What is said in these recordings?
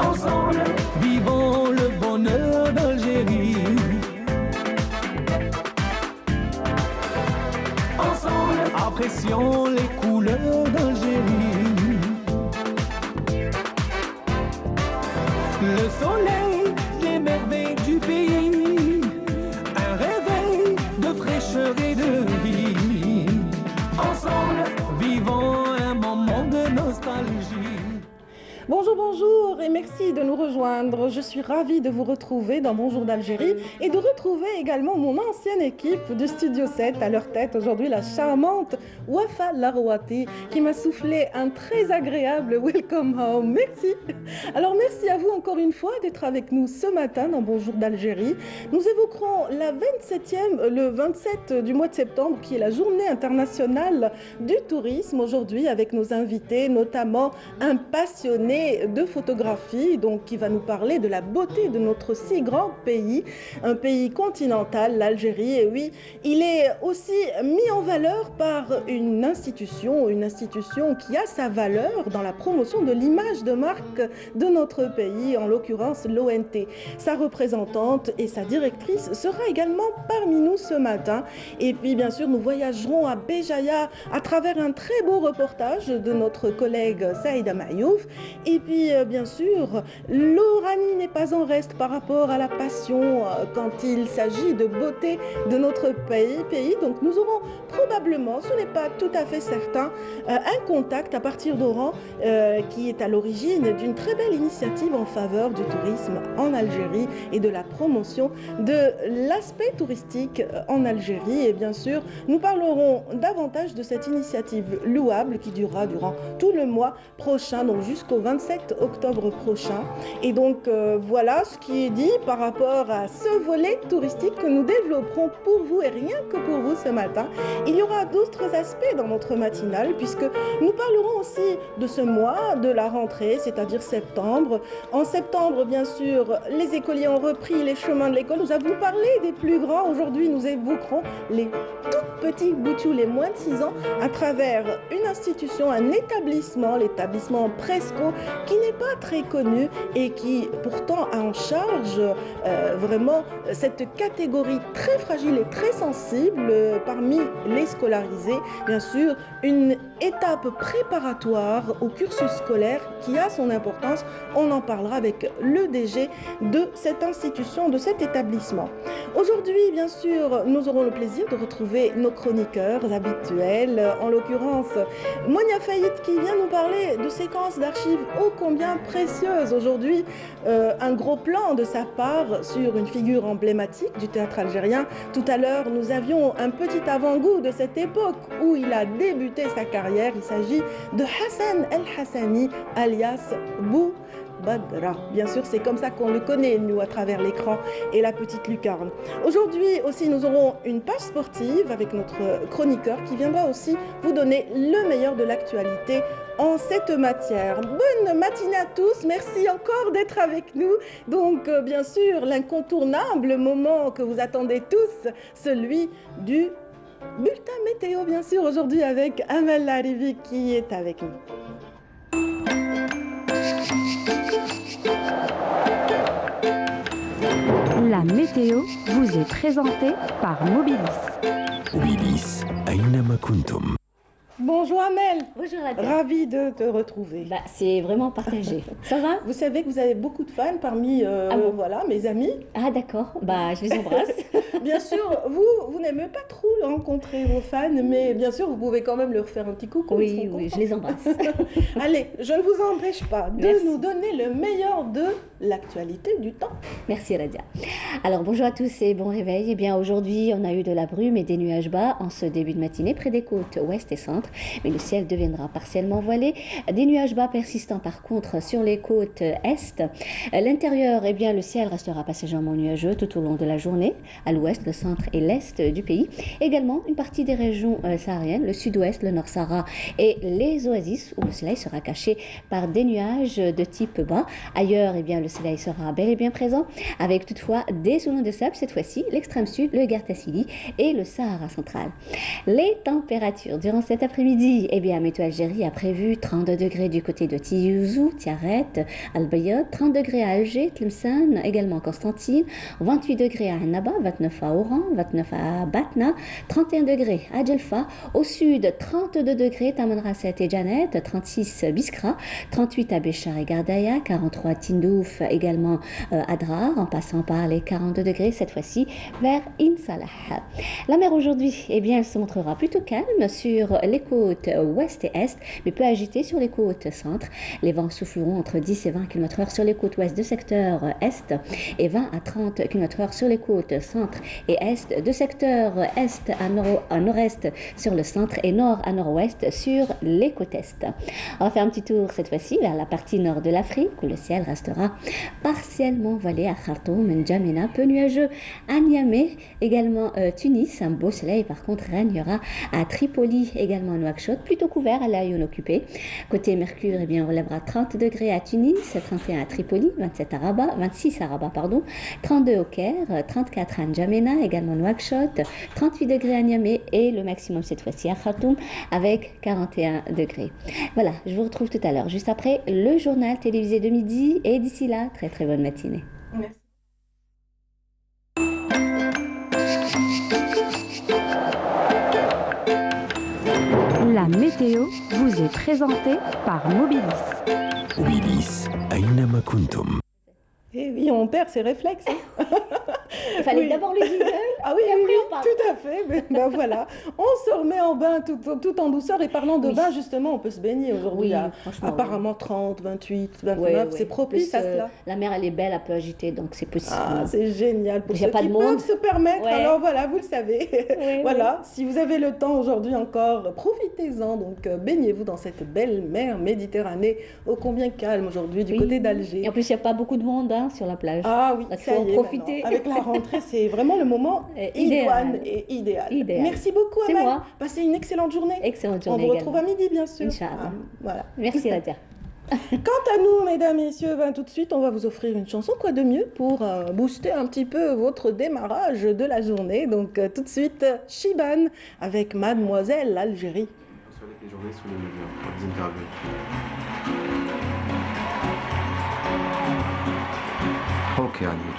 Ensemble, vivons le bonheur d'Algérie. Ensemble, apprécions les couleurs d'Algérie. Le soleil, les merveilles du pays, un réveil de fraîcheur et de vie. Ensemble, vivons un moment de nostalgie. Bonjour, bonjour et merci de nous rejoindre. Je suis ravie de vous retrouver dans Bonjour d'Algérie et de retrouver également mon ancienne équipe de Studio 7 à leur tête aujourd'hui la charmante Wafa Larouati qui m'a soufflé un très agréable welcome home. Merci. Alors merci à vous encore une fois d'être avec nous ce matin dans Bonjour d'Algérie. Nous évoquerons le 27 du mois de septembre qui est la journée internationale du tourisme aujourd'hui avec nos invités, notamment un passionné de photographie, donc qui va nous parler de la beauté de notre si grand pays, un pays continental, l'Algérie. Et oui, il est aussi mis en valeur par une institution qui a sa valeur dans la promotion de l'image de marque de notre pays, en l'occurrence l'ONT. Sa représentante et sa directrice sera également parmi nous ce matin. Et puis bien sûr, nous voyagerons à Béjaïa à travers un très beau reportage de notre collègue Saïda Mayouf. Et puis, bien sûr, l'Oranie n'est pas en reste par rapport à la passion quand il s'agit de beauté de notre pays. Donc, nous aurons probablement, ce n'est pas tout à fait certain, un contact à partir d'Oran qui est à l'origine d'une très belle initiative en faveur du tourisme en Algérie et de la promotion de l'aspect touristique en Algérie. Et bien sûr, nous parlerons davantage de cette initiative louable qui durera durant tout le mois prochain, donc jusqu'au 27 octobre prochain. Et donc voilà ce qui est dit par rapport à ce volet touristique que nous développerons pour vous et rien que pour vous ce matin. Il y aura d'autres aspects dans notre matinale puisque nous parlerons aussi de ce mois, de la rentrée, c'est-à-dire septembre. En septembre, bien sûr, les écoliers ont repris les chemins de l'école. Nous avons parlé des plus grands. Aujourd'hui, nous évoquerons les tout petits boutous, les moins de 6 ans, à travers une institution, un établissement, l'établissement Presco, qui n'est pas très connu et qui pourtant a en charge vraiment cette catégorie très fragile et très sensible parmi les scolarisés. Bien sûr, une étape préparatoire au cursus scolaire qui a son importance. On en parlera avec le DG de cette institution, de cet établissement. Aujourd'hui, bien sûr, nous aurons le plaisir de retrouver nos chroniqueurs habituels, en l'occurrence Monia Faïd qui vient nous parler de séquences d'archives ô combien précieuses. Aujourd'hui, un gros plan de sa part sur une figure emblématique du théâtre algérien. Tout à l'heure, nous avions un petit avant-goût de cette époque où il a débuté sa carrière. Il s'agit de Hassan El Hassani, alias Bou Badra. Bien sûr, c'est comme ça qu'on le connaît, nous, à travers l'écran et la petite lucarne. Aujourd'hui aussi, nous aurons une page sportive avec notre chroniqueur qui viendra aussi vous donner le meilleur de l'actualité en cette matière. Bonne matinée à tous, merci encore d'être avec nous. Donc, bien sûr, l'incontournable moment que vous attendez tous, celui du bulletin météo, bien sûr, aujourd'hui avec Amel Larivi qui est avec nous. La météo vous est présentée par Mobilis. Mobilis, أينما كنتم. Bonjour Amel. Bonjour Nadia. Ravie de te retrouver. C'est vraiment partagé. Ça va? Vous savez que vous avez beaucoup de fans parmi voilà, mes amis. Ah d'accord, je les embrasse. Bien sûr, vous n'aimez pas trop rencontrer vos fans, mais bien sûr, vous pouvez quand même leur faire un petit coucou. Oui, je les embrasse. Allez, je ne vous empêche pas de nous donner le meilleur de l'actualité du temps. Merci Nadia. Alors bonjour à tous et bon réveil. Eh bien aujourd'hui, on a eu de la brume et des nuages bas en ce début de matinée près des côtes ouest et centre. Mais le ciel deviendra partiellement voilé. Des nuages bas persistants par contre sur les côtes est. L'intérieur, eh bien, le ciel restera passagèrement nuageux tout au long de la journée, à l'ouest, le centre et l'est du pays. Également, une partie des régions sahariennes, le sud-ouest, le nord-Sahara et les oasis, où le soleil sera caché par des nuages de type bas. Ailleurs, eh bien, le soleil sera bel et bien présent, avec toutefois des zones de sable, cette fois-ci, l'extrême sud, le Gartassili et le Sahara central. Les températures durant cet après-midi après-midi, eh bien, Météo Algérie a prévu 32 degrés du côté de Tiyouzou, Tiaret, Al-Bayad, 30 degrés à Alger, Tlemcen, également Constantine, 28 degrés à Annaba, 29 à Oran, 29 à Batna, 31 degrés à Djelfa, au sud 32 degrés, Tamanrasset et Janet, 36 Biskra, 38 à Béchar et Gardaïa, 43 à Tindouf, également à Drar, en passant par les 42 degrés cette fois-ci vers Insalah. La mer aujourd'hui, eh bien, elle se montrera plutôt calme sur les côtes ouest et est, mais peu agitée sur les côtes centre. Les vents souffleront entre 10 et 20 km/h sur les côtes ouest de secteur est et 20 à 30 km/h sur les côtes centre et est, de secteur est à nord-est sur le centre et nord à nord-ouest sur les côtes est. On va faire un petit tour cette fois-ci vers la partie nord de l'Afrique où le ciel restera partiellement voilé à Khartoum, N'Djamena, peu nuageux à Niamey, également Tunis, un beau soleil par contre régnera à Tripoli, également Nouakchott, plutôt couvert à l'Aïon occupé. Côté Mercure, eh bien, on relèvera 30 degrés à Tunis, 31 à Tripoli, 26 à Rabat, 32 au Caire, 34 à N'Djamena, également Nouakchott, 38 degrés à Niamey et le maximum cette fois-ci à Khartoum avec 41 degrés. Voilà, je vous retrouve tout à l'heure, juste après le journal télévisé de midi et d'ici là, très très bonne matinée. Merci. La météo vous est présentée par Mobilis. Mobilis أينما كنتم. Et oui, on perd ses réflexes. Hein. Il fallait Oui. d'abord le jingle. Ah oui, Et après, oui, on parle. tout à fait. Mais, ben voilà, on se remet en bain tout en douceur. Et parlant de Oui. bain, justement, on peut se baigner aujourd'hui. Oui, à franchement, apparemment 30, 28, 29, Ouais, c'est ouais. propice En à plus, cela. la mer, elle est belle, un peu agitée, donc c'est possible. Ah, c'est génial pour Il y a ceux pas qui de monde. peuvent se permettre. Ouais. Alors voilà, vous le savez. Oui, Voilà, si vous avez le temps aujourd'hui encore, profitez-en. Donc baignez-vous dans cette belle mer Méditerranée, ô combien calme aujourd'hui du Oui. côté d'Alger. Et en plus, il n'y a pas beaucoup de monde hein, sur la plage. Ah oui, Donc, il ça faut en y est, profiter. maintenant. Avec la rentrée, c'est vraiment le moment Idéal. idoine et idéal. Idéal. Merci beaucoup, C'est Amel. moi. Passez une excellente journée. Excellente On journée vous retrouve également. à midi, bien sûr. Inch'Allah. Voilà. Merci, Nadia. Quant à nous, mesdames, messieurs, ben, tout de suite, on va vous offrir une chanson. Quoi de mieux pour booster un petit peu votre démarrage de la journée. Donc, tout de suite, Shiban avec Mademoiselle Algérie. Sur les journées sous les médias, dans les interviews. Ok, Annie.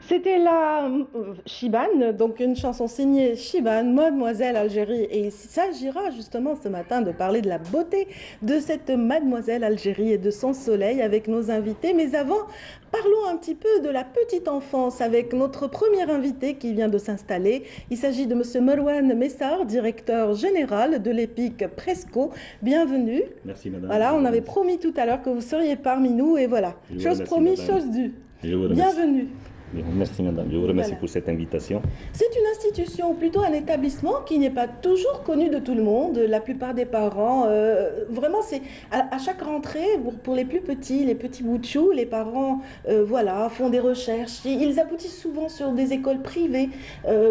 C'était la Chibane, donc une chanson signée Chibane, Mademoiselle Algérie. Et il s'agira justement ce matin de parler de la beauté de cette Mademoiselle Algérie et de son soleil avec nos invités. Mais avant, parlons un petit peu de la petite enfance avec notre premier invité qui vient de s'installer. Il s'agit de Monsieur Merouane Messar, directeur général de l'EPIC Presco. Bienvenue. Merci madame. Voilà, on avait promis tout à l'heure que vous seriez parmi nous et voilà. Chose promise, chose due. Bienvenue. Merci madame, je vous remercie Voilà. pour cette invitation. C'est une institution, plutôt un établissement qui n'est pas toujours connu de tout le monde. La plupart des parents, vraiment, c'est à chaque rentrée, pour les plus petits, les petits bouts de chou, les parents voilà, font des recherches. Ils aboutissent souvent sur des écoles privées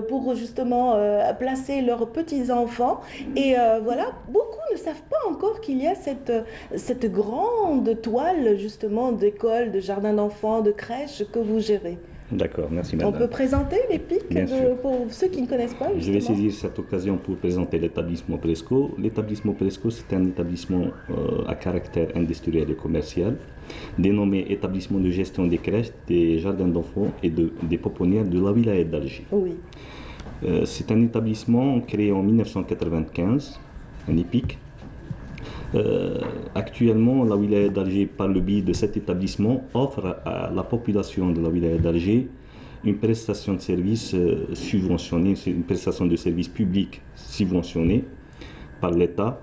pour justement placer leurs petits-enfants. Et voilà, beaucoup ne savent pas encore qu'il y a cette grande toile justement d'écoles, de jardins d'enfants, de crèches que vous gérez. D'accord, merci On madame. peut présenter les pics Bien sûr. pour ceux qui ne connaissent pas, Je vais justement. saisir cette occasion pour présenter l'établissement Presco. L'établissement Presco, c'est un établissement à caractère industriel et commercial, dénommé établissement de gestion des crèches, des jardins d'enfants et des pouponnières de la wilaya d'Alger. Oui, C'est un établissement créé en 1995, un EPIC. Actuellement, la wilaya d'Alger, par le biais de cet établissement, offre à la population de la wilaya d'Alger une prestation de service subventionnée, c'est une prestation de service public subventionnée par l'État.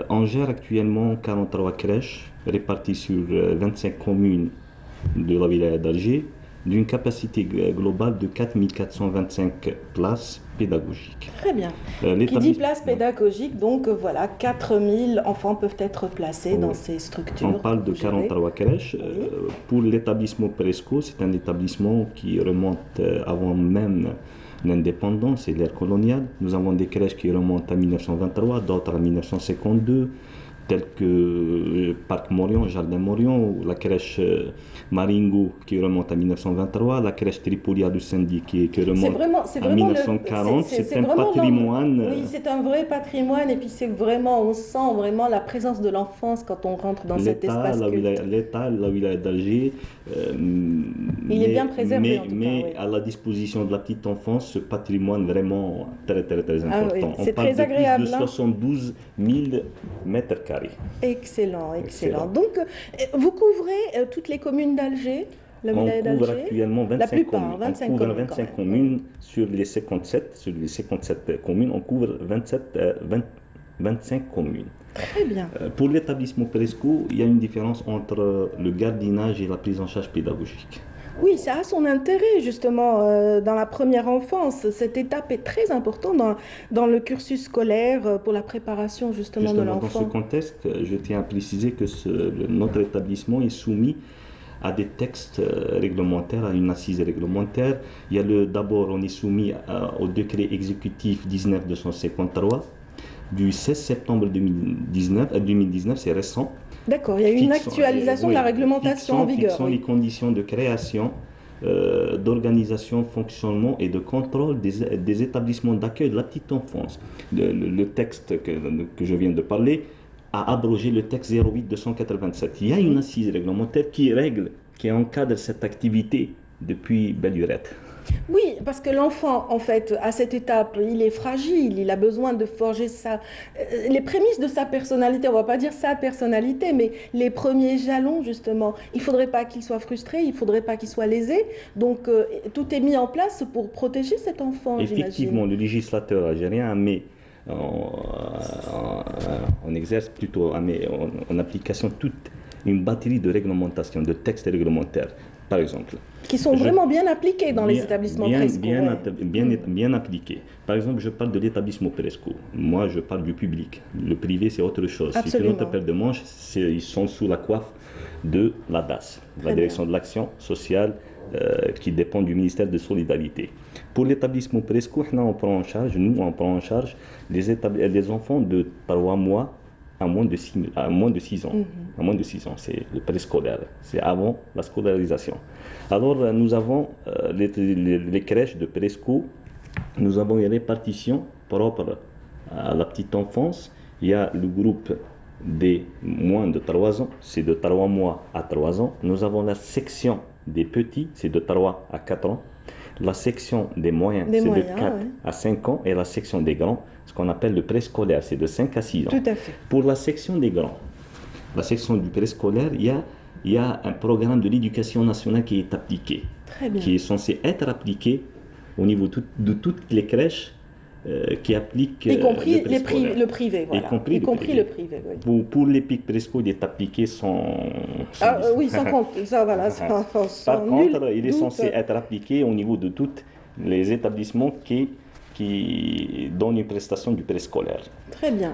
On gère actuellement 43 crèches réparties sur 25 communes de la wilaya d'Alger, d'une capacité globale de 4425 places pédagogiques. très bien. Qui dit place pédagogique, donc voilà, 4000 enfants peuvent être placés dans ces structures. On parle de que vous gérez. 43 crèches. Oui. Pour l'établissement Presco, c'est un établissement qui remonte avant même l'indépendance et l'ère coloniale. Nous avons des crèches qui remontent à 1923, d'autres à 1952, telles que Parc Morion, Jardin Morion, ou la crèche Maringo qui remonte à 1923, la crèche Tripolia du Syndic qui remonte C'est à vraiment 1940. C'est un vraiment patrimoine. Oui, c'est un vrai patrimoine et puis c'est vraiment, on sent vraiment la présence de l'enfance quand on rentre dans cet espace culte. L'État, la wilaya d'Alger, Il est bien préservé, en tout cas, mais oui. à la disposition de la petite enfance, ce patrimoine vraiment très Ah oui, important. c'est On parle très de agréable, plus de hein. 72 000 mètres carrés. Excellent, excellent. Excellent. Donc, vous couvrez toutes les communes d'Alger, la On wilaya couvre d'Alger? actuellement 25 La plupart, communes. 25 on couvre communes, 25 quand même. communes sur les 57. Sur les 57 communes, on couvre 25 communes. Très bien. Pour l'établissement Presco, il y a une différence entre le gardiennage et la prise en charge pédagogique. Oui, ça a son intérêt justement dans la première enfance. Cette étape est très importante dans le cursus scolaire pour la préparation justement de Justement, dans ce l'enfant. contexte, je tiens à préciser que notre établissement est soumis à des textes réglementaires, à une assise réglementaire. D'abord, on est soumis au décret exécutif 19253 du 16 septembre 2019, c'est récent. D'accord, il y a eu une Fixant- actualisation de la oui, réglementation en vigueur. fixant Oui. les conditions de création, d'organisation, fonctionnement et de contrôle des établissements d'accueil de la petite enfance. Le texte que je viens de parler a abrogé le texte 08-287. Il y a une assise réglementaire qui encadre cette activité depuis belle lurette. Oui, parce que l'enfant, en fait, à cette étape, il est fragile, il a besoin de forger les prémices de sa personnalité, on va pas dire sa personnalité, mais les premiers jalons, justement. Il faudrait pas qu'il soit frustré, il faudrait pas qu'il soit lésé. Donc, tout est mis en place pour protéger cet enfant, Effectivement, j'imagine. le législateur algérien met on exerce plutôt en application toute une batterie de réglementations, de textes réglementaires, par exemple. Qui sont vraiment bien appliqués dans les Bien- établissements bien, Presco. bien, Ouais. atta- bien, bien appliqué. Par exemple, je parle de l'établissement Presco. Moi, je parle du public. Le privé, c'est autre chose. C'est Absolument. une autre paire de manches. Ils sont sous la coiffe de la DAS, Très la Direction de l'Action Sociale, qui dépend du ministère de Solidarité. Pour l'établissement Presco, nous, on prend en charge les enfants de 3 mois à moins de 6 ans. À moins de 6 ans, c'est le préscolaire. C'est avant la scolarisation. Alors, nous avons les crèches de Presco. Nous avons une répartition propre à la petite enfance. Il y a le groupe des moins de 3 ans, c'est de 3 mois à 3 ans. Nous avons la section des petits, c'est de 3 à 4 ans. La section des moyens, Des c'est de moyens, 4 ouais. à 5 ans. Et la section des grands, ce qu'on appelle le préscolaire, c'est de 5 à 6 ans. Tout à fait. Pour la section des grands, la section du préscolaire, il y a un programme de l'éducation nationale qui est appliqué, Très bien. qui est censé être appliqué au niveau de toutes les crèches qui appliquent Y compris le préscolaire. le privé, voilà. Y compris le privé, oui. Pour les pics présco, il est appliqué sans Oui, sans compte, ça, voilà, sans Par nul contre, il est doute. censé être appliqué au niveau de tous les établissements qui donnent une prestation du préscolaire. Très bien.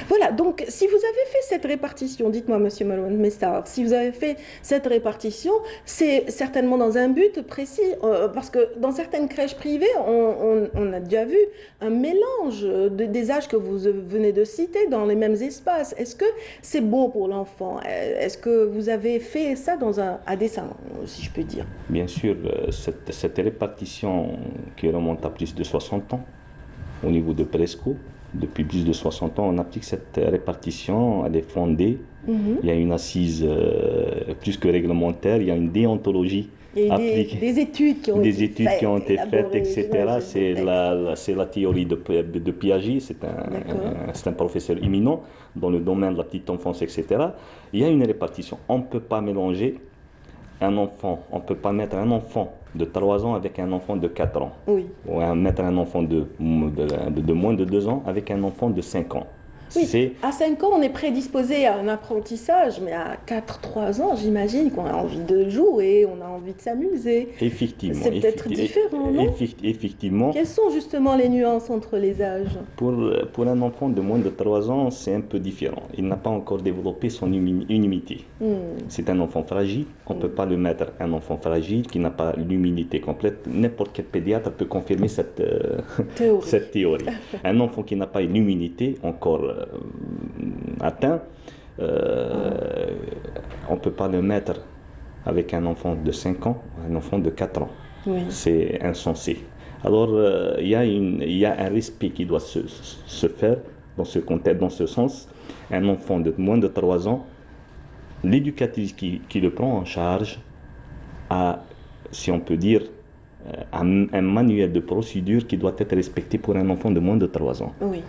Voilà, donc si vous avez fait cette répartition, dites-moi Monsieur Malouane Messar, si vous avez fait cette répartition, c'est certainement dans un but précis, parce que dans certaines crèches privées, on a déjà vu un mélange des âges que vous venez de citer dans les mêmes espaces. Est-ce que c'est bon pour l'enfant? Est-ce que vous avez fait ça à dessein, si je peux dire? Bien sûr, cette répartition qui remonte à plus de 60 ans au niveau de Presco, depuis plus de 60 ans, on applique cette répartition, elle est fondée. Il y a une assise plus que réglementaire, il y a une déontologie Il y a appliquée. des études qui ont Des été études qui ont été faites, élaborées, etc. j'imagine, C'est la théorie de Piaget, c'est un professeur éminent dans le domaine de la petite enfance, etc. Il y a une répartition. On ne peut pas mélanger un enfant, on ne peut pas mettre un enfant de 3 ans avec un enfant de 4 ans. Oui. Ou mettre un enfant de moins de 2 ans avec un enfant de 5 ans. Oui, à 5 ans, on est prédisposé à un apprentissage, mais à 4-3 ans, j'imagine qu'on a envie de jouer, on a envie de s'amuser. Effectivement. C'est peut-être différent, non? Effectivement. Quelles sont justement les nuances entre les âges? Pour un enfant de moins de 3 ans, c'est un peu différent. Il n'a pas encore développé son unité. C'est un enfant fragile. On ne peut pas le mettre un enfant fragile qui n'a pas l'humilité complète. N'importe quel pédiatre peut confirmer cette théorie. Un enfant qui n'a pas l'humilité encore atteint, on ne peut pas le mettre avec un enfant de 5 ans, un enfant de 4 ans. Oui. C'est insensé. Alors, il y a un respect qui doit se faire dans ce contexte, dans ce sens. Un enfant de moins de 3 ans, l'éducatrice qui le prend en charge a, si on peut dire, un manuel de procédure qui doit être respecté pour un enfant de moins de 3 ans. Oui.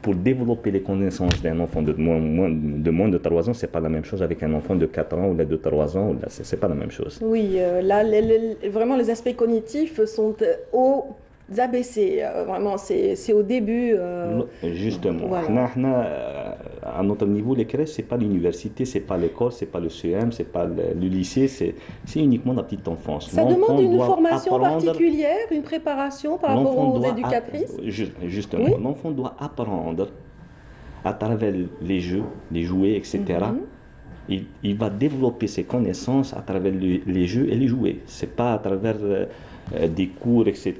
Pour développer les connaissances d'un enfant de moins de 3 ans, ce n'est pas la même chose avec un enfant de 4 ans ou de 3 ans, ce n'est pas la même chose. Oui, là, vraiment, les aspects cognitifs sont aux ABC. Vraiment, c'est au début. Justement. Voilà. À notre niveau, les crèches, ce n'est pas l'université, ce n'est pas l'école, ce n'est pas le CEM, ce n'est pas le lycée, c'est uniquement la petite enfance. Ça demande une formation particulière, une préparation par rapport aux éducatrices? Justement, oui. L'enfant doit apprendre à travers les jeux, les jouets, etc. Il va développer ses connaissances à travers les jeux et les jouets. Ce n'est pas à travers des cours, etc.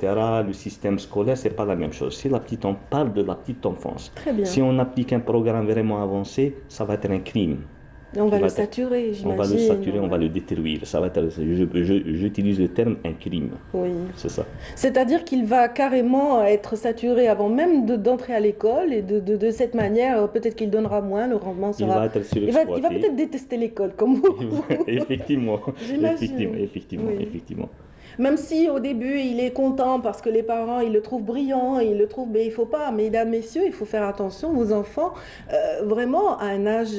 Le système scolaire, ce n'est pas la même chose. Si on parle de la petite enfance. Très bien. Si on applique un programme vraiment avancé, ça va être un crime. On va le saturer, j'imagine. On va le saturer, on va le détruire. Ça va être, j'utilise le terme un crime. Oui. C'est ça. C'est-à-dire qu'il va carrément être saturé avant même d'entrer à l'école et de cette manière, peut-être qu'il donnera moins, le rendement sera... Il va être surexploité. Il va peut-être détester l'école, comme vous. Effectivement. J'imagine. Effectivement. Même si au début il est content parce que les parents ils le trouvent brillant, ils le trouvent, mais il faut pas, mesdames, messieurs, il faut faire attention. Vos enfants, vraiment à un âge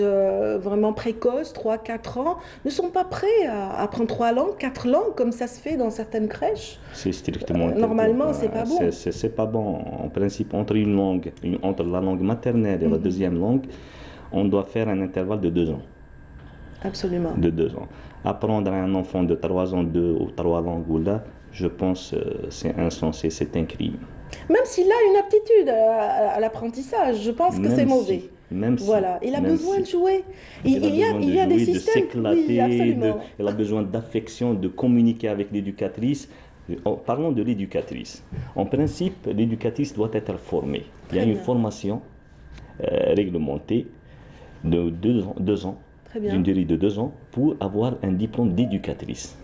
vraiment précoce, 3-4 ans, ne sont pas prêts à apprendre 3 langues, 4 langues comme ça se fait dans certaines crèches. C'est strictement normalement, c'est pas bon. C'est pas bon. En principe, entre la langue maternelle et la deuxième langue, on doit faire un intervalle de 2 ans. Absolument. De 2 ans. Apprendre à un enfant de 3 ans 2 ou 3 langues ou là, je pense c'est insensé, c'est un crime. Même s'il a une aptitude à l'apprentissage, je pense que c'est mauvais. Voilà, il a besoin de jouer. Il y a des systèmes. Oui, absolument. Il a besoin d'affection, de communiquer avec l'éducatrice. Parlons de l'éducatrice. En principe, l'éducatrice doit être formée. Il y a une formation réglementée de 2 ans. D'une durée de 2 ans pour avoir un diplôme d'éducatrice.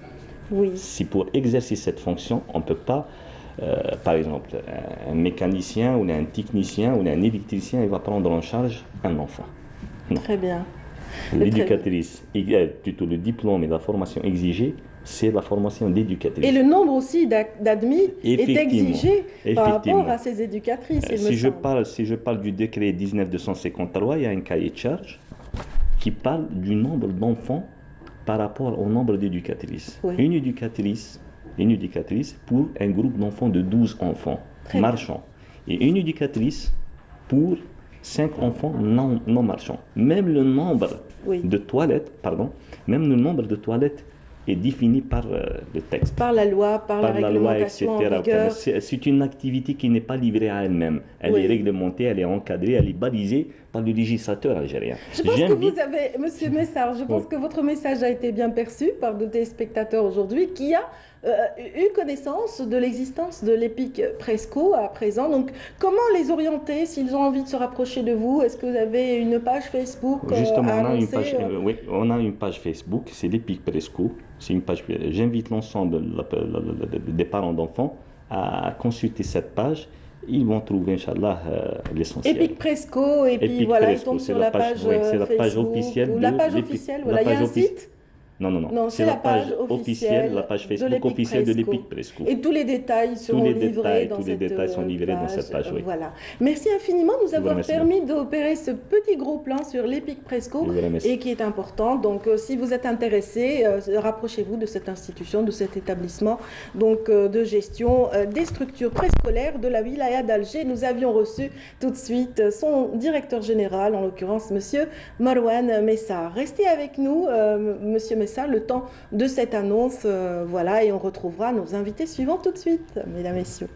Oui. Si pour exercer cette fonction, on ne peut pas, par exemple, un mécanicien ou un technicien ou un électricien, il va prendre en charge un enfant. Non. Très bien. L'éducatrice, plutôt le diplôme et la formation exigée c'est la formation d'éducatrice. Et le nombre aussi d'admis est Effectivement. exigé par rapport Effectivement. à ces éducatrices, il me Si je semble. parle du décret 1953, il y a un cahier de charge qui parle du nombre d'enfants par rapport au nombre d'éducatrices. Oui. Une éducatrice pour un groupe d'enfants de 12 enfants Très bien. marchands. Et une éducatrice pour 5 enfants non marchands. Même le nombre Oui. de toilettes, même le nombre de toilettes est défini par le texte. Par la loi, par la Par la loi, etc. réglementation en vigueur. C'est une activité qui n'est pas livrée à elle-même. Elle Oui. est réglementée, elle est encadrée, elle est balisée par le législateur algérien. Je pense que J'invite- vous avez, Monsieur Messard, je pense Oui. que votre message a été bien perçu par nos téléspectateurs aujourd'hui, qui a eu connaissance de l'existence de l'EPIC Presco à présent. Donc, comment les orienter s'ils ont envie de se rapprocher de vous? Est-ce que vous avez une page Facebook Justement, à on a une annoncer, page, oui, on a une page Facebook, c'est l'EPIC Presco. C'est une page. J'invite l'ensemble des parents d'enfants à consulter cette page. Ils vont trouver, Inch'Allah, l'essentiel. EPIC Presco, et puis Epic voilà, ils Presco, tombent c'est sur la la page- page oui, c'est la page Facebook, officielle ou de la page l'EPIC. officielle, La voilà, il y a page un offici- site. Non, Non, c'est la page officielle officielle, la page de Facebook l'EPIC officielle de Presco. l'EPIC Presco. Et tous les détails seront livrés dans tous les cette détails sont livrés dans cette page, oui. Voilà. Merci infiniment de nous vous avoir remercie. permis d'opérer ce petit gros plan sur l'EPIC Presco Je vous remercie. et qui est important. Donc, si vous êtes intéressé, rapprochez-vous de cette institution, de cet établissement donc, de gestion des structures préscolaires de la wilaya d'Alger. Nous avions reçu tout de suite son directeur général, en l'occurrence Monsieur Marwan Messar. Restez avec nous, Monsieur Messar, le temps de cette annonce, voilà, et on retrouvera nos invités suivants tout de suite, mesdames, messieurs.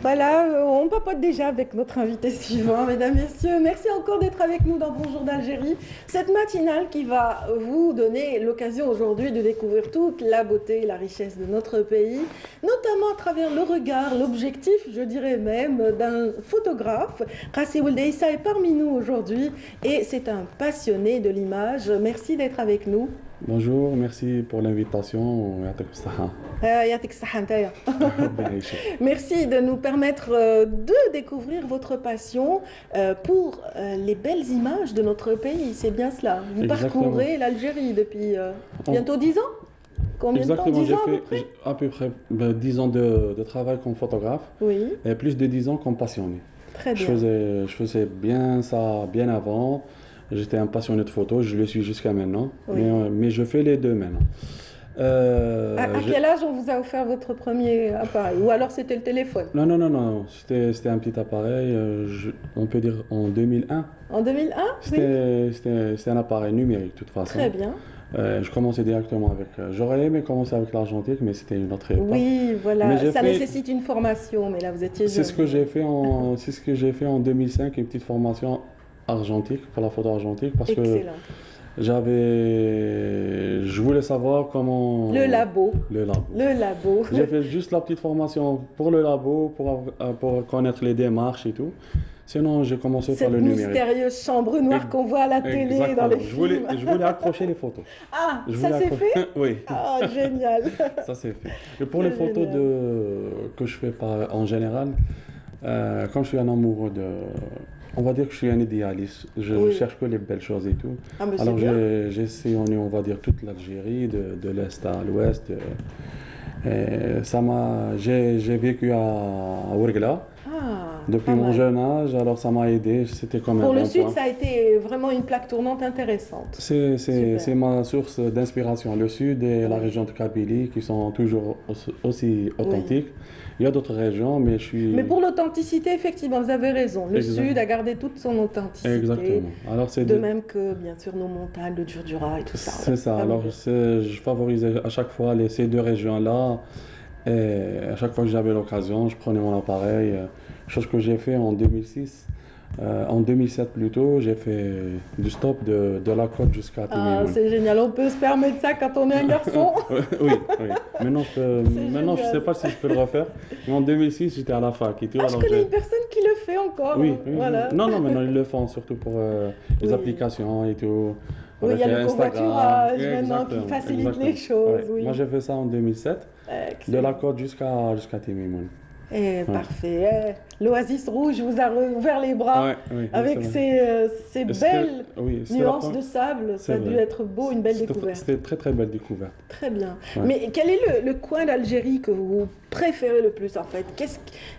Voilà, on papote déjà avec notre invité suivant, mesdames, messieurs. Merci encore d'être avec nous dans Bonjour d'Algérie. Cette matinale qui va vous donner l'occasion aujourd'hui de découvrir toute la beauté et la richesse de notre pays, notamment à travers le regard, l'objectif, je dirais même, d'un photographe. Rassi Ouldeissa est parmi nous aujourd'hui et c'est un passionné de l'image. Merci d'être avec nous. Bonjour, merci pour l'invitation. Yatak Saha. Yatik Sahantaya. Merci de nous permettre de découvrir votre passion pour les belles images de notre pays. C'est bien cela. Vous Exactement. parcourez l'Algérie depuis bientôt 10 ans. Combien Exactement, de temps? 10 j'ai ans à peu fait près? à peu près 10 ans de travail comme photographe Oui, et plus de 10 ans comme passionné. très bien. Je faisais bien ça bien avant. J'étais un passionné de photo, je le suis jusqu'à maintenant, Oui. mais je fais les deux maintenant. À quel âge on vous a offert votre premier appareil? Ou alors c'était le téléphone? Non, c'était un petit appareil, on peut dire en 2001. En 2001? Oui, C'était un appareil numérique de toute façon. très bien. Je commençais directement avec. J'aurais aimé commencer avec l'argentique, mais c'était une autre époque. Oui, voilà. Mais j'ai Ça fait- nécessite une formation, mais là vous étiez C'est jeune. ce que j'ai fait c'est ce que j'ai fait en 2005, une petite formation argentique pour la photo argentique parce que Excellent. je voulais savoir comment. Le labo. Le labo. Le labo. J'ai fait juste la petite formation pour le labo, pour connaître les démarches et tout. Sinon, j'ai commencé par Cette le numérique. mystérieuse chambre noire Ex- qu'on voit à la télé, Exactement. dans les Je films. voulais accrocher les photos. Ah, Je ça voulais c'est accrocher- fait? Oui. Ah, génial. Ça c'est fait. Et pour C'est les photos que je fais en général, comme je suis un amoureux On va dire que je suis un idéaliste. Je Oui. cherche que les belles choses et tout. Ah, mais c'est Alors bien. j'ai sillonné, on va dire, toute l'Algérie, de l'Est à l'Ouest. J'ai vécu à Ouargla Ah, depuis pas mon mal. jeune âge, alors ça m'a aidé, c'était comme un Pour le bon Sud, point. ça a été vraiment une plaque tournante intéressante. Super. C'est ma source d'inspiration, le Sud et la Oui. région de Kabylie qui sont toujours aussi authentiques. Il y a d'autres régions, mais je suis... Mais pour l'authenticité, effectivement, vous avez raison. Le Exact. Sud a gardé toute son authenticité. Exactement. Alors c'est De même que, bien sûr, nos montagnes, le Djurdjura et tout ça. C'est Ouais, ça. vraiment Alors, bien. je favorisais à chaque fois ces deux régions-là. Et à chaque fois que j'avais l'occasion, je prenais mon appareil. Chose que j'ai fait en 2006. En 2007 plutôt, j'ai fait du stop de la côte jusqu'à Ah, Timimoun. c'est génial. On peut se permettre ça quand on est un garçon. Oui, oui. Maintenant, maintenant je ne sais génial. pas si je peux le refaire. Mais en 2006, j'étais à la fac et tout. Ah, je alors connais j'ai- une personne qui le fait encore. Oui, hein. oui, Voilà. oui. Non, non, maintenant ils le font surtout pour les Oui. applications et tout. Oui, il y a Avec le Instagram. covoiturage maintenant qui Exactement, facilite exactement. les choses. Ouais. Oui. Moi, j'ai fait ça en 2007, de Excellent. la côte jusqu'à Timimoun. Parfait. L'Oasis Rouge vous a ouvert les bras Ouais, oui, avec c'est ces Est-ce belles que- oui, c'est la nuances première- de sable. Ça a c'est dû vrai. être beau, une belle découverte. C'était très très belle découverte. Très bien. Ouais. Mais quel est le coin d'Algérie que vous préférez le plus en fait?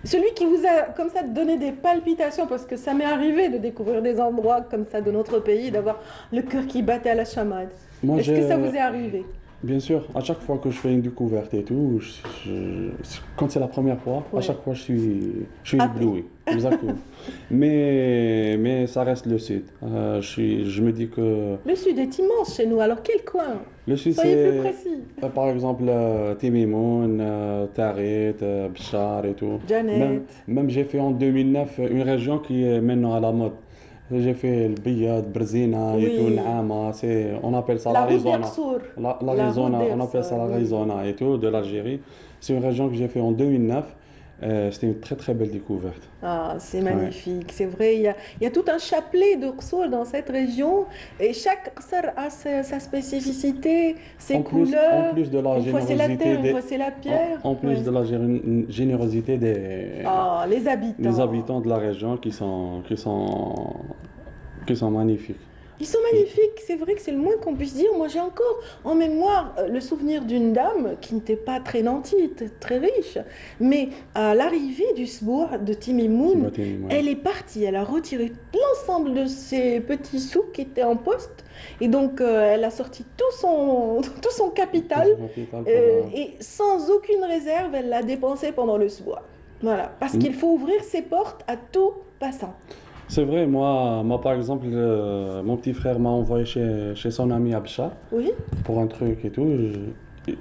Celui qui vous a comme ça donné des palpitations, parce que ça m'est arrivé de découvrir des endroits comme ça de notre pays, d'avoir le cœur qui battait à la chamade. Moi, Est-ce que ça vous est arrivé? Bien sûr, à chaque fois que je fais une découverte et tout, quand c'est la première fois, Ouais. à chaque fois je suis Happy. ébloui. Exactement. mais ça reste le sud. Je me dis que Le sud est immense chez nous, alors quel coin? le sud Soyez plus c'est précis. par exemple Timimoun, Tarit, Bchar et tout. Janet. Même j'ai fait en 2009 une région qui est maintenant à la mode. J'ai fait le Biyad, Brzina et Oui. tout, Naama, on appelle ça La route l'Arizona. d'Ersour. L'Arizona, route on appelle ça d'Ersour, oui. l'Arizona et tout, de l'Algérie. C'est une région que j'ai fait en 2009. C'était une très très belle découverte. Ah, c'est magnifique, c'est vrai. Il y a tout un chapelet de Qsor dans cette région et chaque Qsar a sa spécificité, ses En couleurs. plus de la Une fois c'est la générosité terre, une des, fois c'est la pierre. en plus Ouais. de la générosité Ah, les habitants. des habitants de la région qui sont magnifiques. Ils sont magnifiques, c'est vrai que c'est le moins qu'on puisse dire. Moi, j'ai encore en mémoire le souvenir d'une dame qui n'était pas très nantie, très riche, mais à l'arrivée du Sbour de Timimoun, elle est partie, elle a retiré l'ensemble de ses petits sous qui étaient en poste, et donc elle a sorti tout son capital, et sans aucune réserve, elle l'a dépensé pendant le Sbour. Voilà, parce qu'il faut ouvrir ses portes à tout passant. C'est vrai, moi par exemple, mon petit frère m'a envoyé chez son ami Abcha Oui, pour un truc et tout.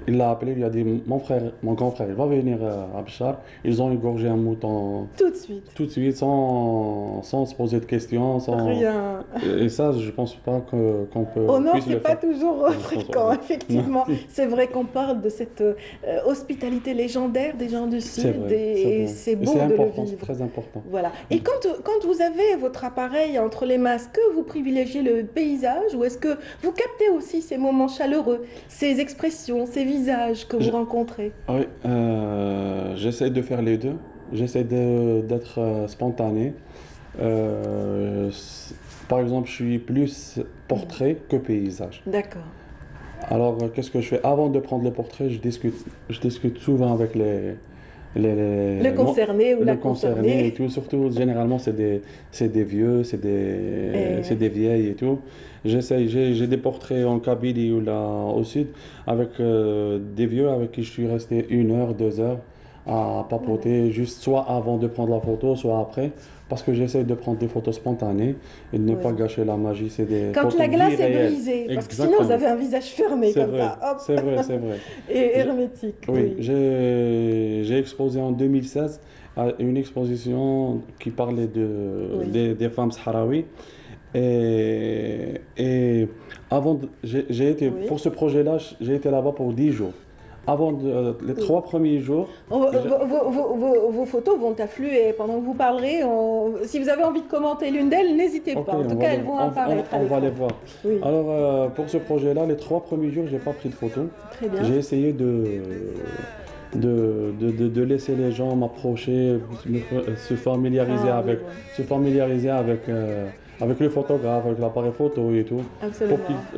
Il l'a appelé, il lui a dit mon grand frère, il va venir à Abcha. Ils ont égorgé un mouton tout de suite. tout de suite sans se poser de questions. Rien. Et ça, je pense pas qu'on peut. Au nord, puisse c'est le pas faire. toujours Non, fréquent, non. effectivement. C'est vrai qu'on parle de cette hospitalité légendaire des gens du C'est Sud vrai, et vrai. c'est Et beau c'est de le important, c'est vivre. très important. Voilà. Et quand vous avez votre appareil entre les mains, est-ce que vous privilégiez le paysage ou est-ce que vous captez aussi ces moments chaleureux, ces expressions, ces visages que vous rencontrez? Oui, j'essaie de faire les deux. J'essaie d'être spontané. Par exemple, je suis plus portrait que paysage. D'accord. Alors, qu'est-ce que je fais? Avant de prendre le portrait, je discute souvent avec Le concerné ou la le concerné et concernée. tout. Surtout, généralement, c'est des vieux, c'est des vieilles et tout. J'ai des portraits en Kabylie ou là au sud avec des vieux avec qui je suis resté 1 heure, 2 heures à papoter, juste soit avant de prendre la photo, soit après, parce que j'essaie de prendre des photos spontanées et de ne pas gâcher la magie. C'est des Quand photos la de vie glace est réelle. brisée, parce que Exactement. sinon vous avez un visage fermé C'est comme vrai, ça, hop, c'est vrai, c'est vrai. et hermétique. Oui, j'ai exposé en 2016 à une exposition qui parlait des femmes sahraouis. Et j'ai été, Oui. pour ce projet-là, j'ai été là-bas pour 10 jours. Avant les 3 premiers jours, Vos photos vont affluer pendant que vous parlerez. Si vous avez envie de commenter l'une d'elles, n'hésitez ok, pas. En tout on cas, va elles les- vont on- apparaître. on va à les l'écran. voir. Oui, Alors, pour ce projet-là, les 3 premiers jours, j'ai pas pris de photos. très bien. J'ai essayé de laisser les gens m'approcher, se familiariser Ah, oui, avec, ouais. se familiariser avec le photographe, avec l'appareil photo et tout, Absolument.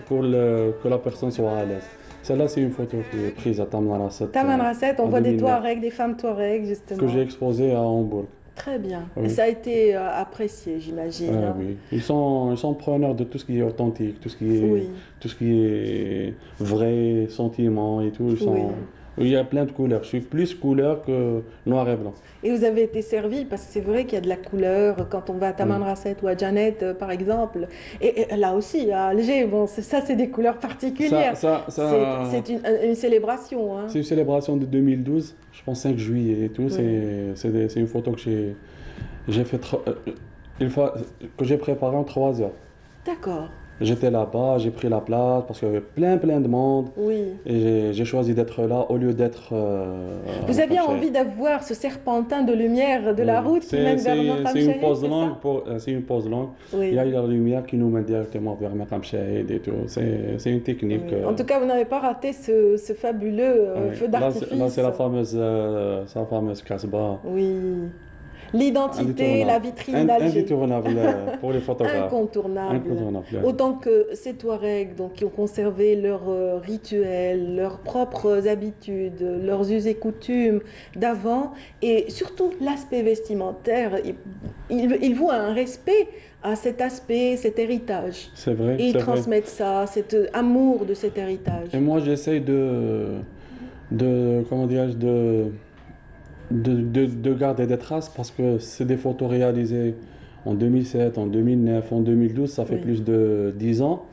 que la personne soit à l'aise. Celle-là, c'est une photo qui est prise à Tamanrasset. Tamanrasset, on en voit des 2009, Touaregs, des femmes Touaregs, justement. que j'ai exposée à Hambourg. Très bien. Oui. Et ça a été apprécié, j'imagine. Hein. Oui. Ils sont preneurs de tout ce qui est authentique, tout ce qui est, Oui. tout ce qui est vrai, sentiment et tout. Oui. Il y a plein de couleurs. Je suis plus couleur que noir et blanc. Et vous avez été servi, parce que c'est vrai qu'il y a de la couleur quand on va à Tamanrasset ou à Janet, par exemple. Et là aussi, à Alger, bon, c'est des couleurs particulières. C'est une célébration. Hein. C'est une célébration de 2012, je pense 5 juillet et tout. Oui. C'est une photo que j'ai fait une fois que j'ai préparée en 3 heures. D'accord. J'étais là-bas, j'ai pris la place parce qu'il y avait plein de monde. Oui. Et j'ai choisi d'être là au lieu d'être. Vous aviez envie d'avoir ce serpentin de lumière de la route qui mène vers Maqam C'est une Chahid, pause c'est longue. ça? C'est une pause longue. Oui. Il y a la lumière qui nous mène directement vers Maqam Chahid et tout. C'est une technique. Oui. En tout cas, vous n'avez pas raté ce fabuleux feu d'artifice. Là, c'est la fameuse Casbah. Oui. L'identité, la vitrine d'Alger. Indétournable pour les photographes. Incontournable. Autant que ces Touaregs donc, qui ont conservé leurs rituels, leurs propres habitudes, leurs us et coutumes d'avant, et surtout l'aspect vestimentaire. Ils vouent un respect à cet aspect, cet héritage. C'est vrai. Et ils transmettent ça, cet amour de cet héritage. Et moi, j'essaye comment dirais-je, de garder des traces parce que c'est des photos réalisées en 2007, en 2009, en 2012, ça fait plus de 10 ans.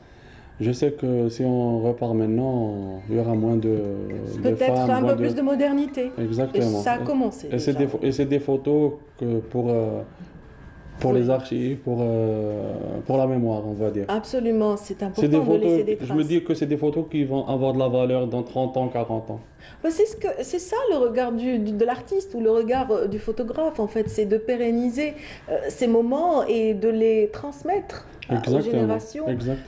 Je sais que si on repart maintenant, il y aura moins de peut-être femmes, un peu plus de modernité. Exactement. Et ça a commencé. Et c'est des photos que pour les archives, pour la mémoire, on va dire. Absolument, c'est important des photos, de laisser des traces. Je me dis que c'est des photos qui vont avoir de la valeur dans 30 ans, 40 ans. Ben, c'est ça le regard de l'artiste ou le regard du photographe, en fait, c'est de pérenniser ces moments et de les transmettre aux générations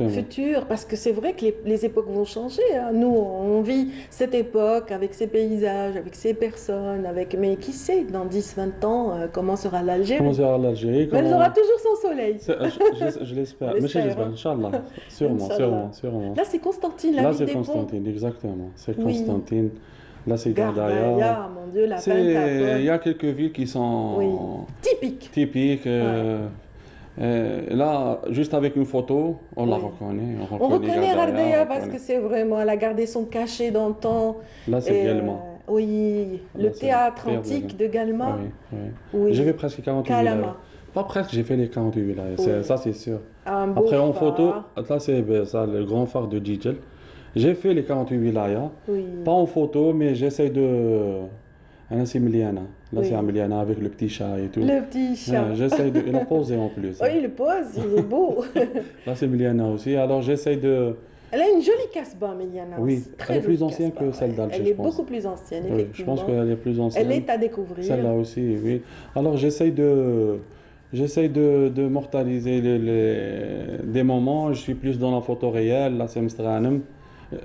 futures, parce que c'est vrai que les époques vont changer. Hein. Nous, on vit cette époque avec ses paysages, avec ses personnes, mais qui sait, dans 10-20 ans, comment sera l'Algérie? Comment sera l'Algérie? Mais elle aura toujours son soleil. Je l'espère. Mais je l'espère, Inch'Allah. Sûrement. Là, c'est Constantine, la ville des ponts. Là, c'est Constantine, exactement. C'est Constantine. Là, c'est Gardaya, mon Dieu, la Pentapole. Il y a quelques villes qui sont typiques. Là, juste avec une photo, on la reconnaît. On reconnaît Gardaya parce que c'est vraiment, elle a gardé son cachet dans le temps. Là, c'est Galma. Oui, le théâtre antique de Galma. Oui. J'ai fait presque 48 villages. Pas presque, j'ai fait les 48 villages, ça c'est sûr. Après, en photo, là, c'est ça, le grand phare de Djidjel. J'ai fait les 48 wilayas, pas en photo, mais j'essaie de... C'est Miliana. Là, c'est Miliana avec le petit chat et tout. Le petit chat. J'essaie de... Il a posé en plus. Oui, il pose, il est beau. Là, c'est Miliana aussi. Alors, j'essaie de... Elle a une jolie casbah, Miliana. Oui, elle est plus ancienne que celle d'Alger, elle est beaucoup plus ancienne, effectivement. Je pense qu'elle est plus ancienne. Elle est à découvrir. Celle-là aussi, oui. Alors, j'essaie de mortaliser des moments. Je suis plus dans la photo réelle. Là, c'est Mstranem.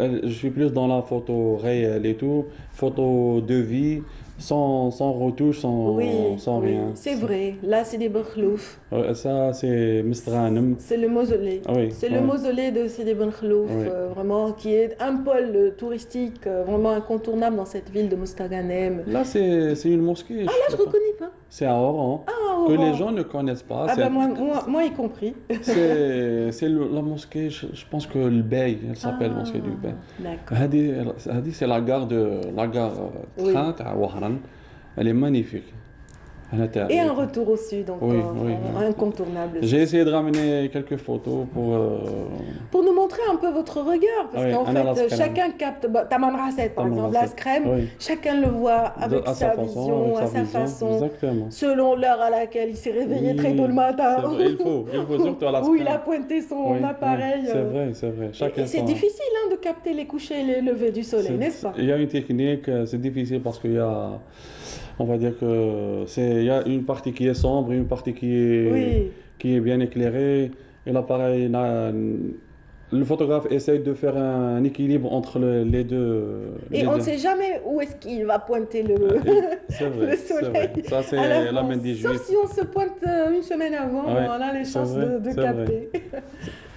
Je suis plus dans la photo réelle et tout, photo de vie, sans retouche, sans rien. C'est vrai, là c'est des Benkhlouf. Ça c'est Mstranem. C'est le mausolée. C'est le mausolée de Sidi Benkhlouf, vraiment, qui est un pôle touristique vraiment incontournable dans cette ville de Mostaganem. Là c'est une mosquée. Ah là je reconnais pas. C'est à Oran, que les gens ne connaissent pas. Moi y compris. C'est la mosquée, je pense que le Bey, elle s'appelle mosquée du Bey. D'accord. C'est la gare train à Wahran. Elle est magnifique. Et un retour au sud, donc incontournable. J'ai essayé de ramener quelques photos pour nous montrer un peu votre regard, parce qu'en fait, chacun capte Tamanrasset, par exemple, l'Askrem, chacun le voit avec sa vision, à sa façon, exactement. Selon l'heure à laquelle il s'est réveillé très tôt le matin. Il faut surtout à l'Askrem. Où il a pointé son appareil. C'est vrai. C'est difficile de capter les couchers et les levées du soleil, n'est-ce pas? Il y a une technique, c'est difficile parce qu'il y a... On va dire il y a une partie qui est sombre, une partie qui est bien éclairée. Et l'appareil Le photographe essaye de faire un équilibre entre les deux. Et on ne sait jamais où est-ce qu'il va pointer le, C'est vrai, le c'est soleil. vrai. Ça, c'est à la l'avance. main des Sauf Juifs. si on se pointe une semaine avant, Ouais, on a les c'est chances vrai, de c'est capter.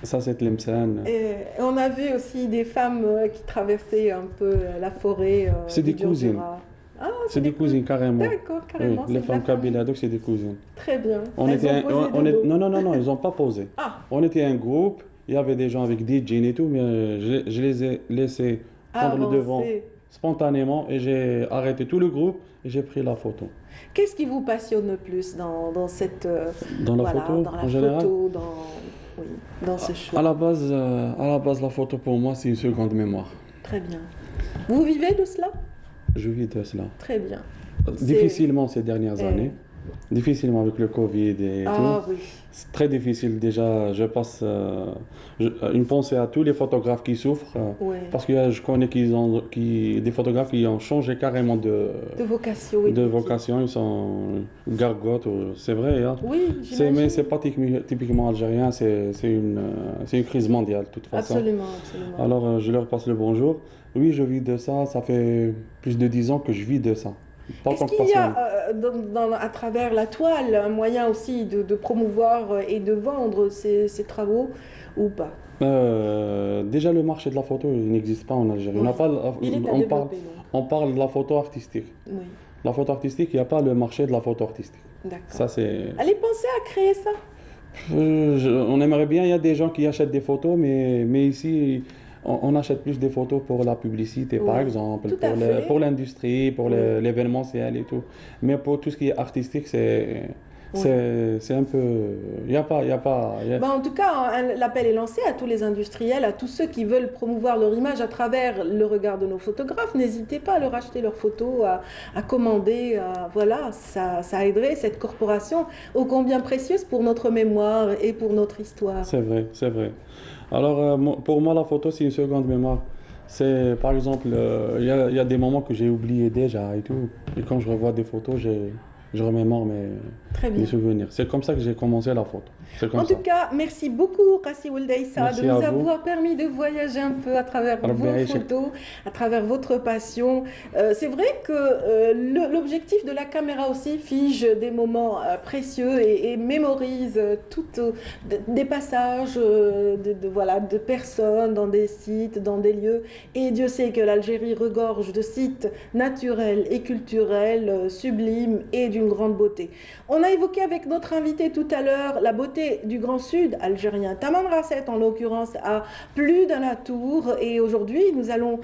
Ça, c'est Tlemcen. Et on a vu aussi des femmes qui traversaient un peu la forêt. C'est des cousines. Djurdjura. Ah, C'est des cousines, carrément. D'accord, carrément. Oui, les c'est de la femmes famille. kabyles, donc c'est des cousines. Très bien. On Elles était ont posé on de est- dos. non, ils n'ont pas posé. Ah. On était un groupe, il y avait des gens avec des jeans et tout, mais je les ai laissés prendre le Avancer. devant spontanément et j'ai arrêté tout le groupe et j'ai pris la photo. Qu'est-ce qui vous passionne le plus dans cette Dans la voilà, photo, dans la en général photo, oui, dans ce choix. À la base, la photo pour moi, c'est une seconde mémoire. Très bien. Vous vivez de cela? Je vis de cela. Très bien. Difficilement ces dernières années. Difficilement avec le Covid et Ah tout. oui. C'est très difficile déjà. Je passe une pensée à tous les photographes qui souffrent. Ouais. Parce que je connais des photographes qui ont changé carrément De vocation. de vocation. Ils sont gargotes, c'est vrai. Hein. Oui, Mais j'imagine. c'est pas typiquement algérien, c'est une crise mondiale de toute façon. Absolument, absolument. Alors je leur passe le bonjour. Oui, je vis de ça. Ça fait plus de 10 ans que je vis de ça. Pas Est-ce tant que qu'il y passionné. a, à travers la toile, un moyen aussi de promouvoir et de vendre ces travaux ou pas? Déjà, le marché de la photo, il n'existe pas en Algérie. Oui. On n'a pas, Il est à on parle, développer, non? on parle de la photo artistique. Oui, La photo artistique, il n'y a pas le marché de la photo artistique. d'accord. Ça, c'est... Allez penser à créer ça? On aimerait bien, il y a des gens qui achètent des photos, mais ici, on achète plus des photos pour la publicité, par Oui, exemple, tout à fait. pour l'industrie, pour Oui. l'événementiel et tout. Mais pour tout ce qui est artistique, Oui. c'est un peu... Il n'y a pas... Ben, en tout cas, l'appel est lancé à tous les industriels, à tous ceux qui veulent promouvoir leur image à travers le regard de nos photographes. N'hésitez pas à leur acheter leurs photos, à commander. Voilà, ça aiderait cette corporation ô combien précieuse pour notre mémoire et pour notre histoire. C'est vrai, c'est vrai. Alors, pour moi, la photo, c'est une seconde mémoire. C'est, par exemple, il y a des moments que j'ai oubliés déjà et tout. Et quand je revois des photos, je remémore Très bien. mes souvenirs. C'est comme ça que j'ai commencé la photo. C'est comme En ça. tout cas, merci beaucoup, Kassi Ouldaïssa, Merci de nous à vous. avoir permis de voyager un peu à travers Alors, vos bien, photos, à travers votre passion. C'est vrai que l'objectif de la caméra aussi fige des moments précieux et mémorise des passages voilà, de personnes dans des sites, dans des lieux. Et Dieu sait que l'Algérie regorge de sites naturels et culturels sublimes et d'une grande beauté. On a évoqué avec notre invité tout à l'heure la beauté du Grand Sud algérien. Tamanrasset, en l'occurrence, a plus d'un atour. Et aujourd'hui, nous allons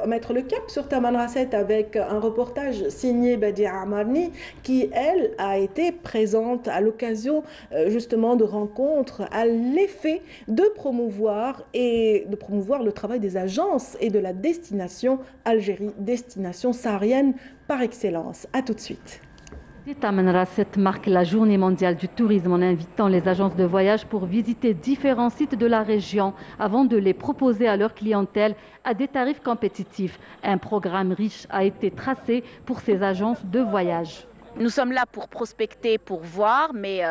mettre le cap sur Tamanrasset avec un reportage signé Badia Amarni, qui, elle, a été présente à l'occasion justement de rencontres à l'effet de promouvoir le travail des agences et de la destination Algérie, destination saharienne par excellence. À tout de suite. Tamanrasset marque la journée mondiale du tourisme en invitant les agences de voyage pour visiter différents sites de la région avant de les proposer à leur clientèle à des tarifs compétitifs. Un programme riche a été tracé pour ces agences de voyage. Nous sommes là pour prospecter, pour voir, mais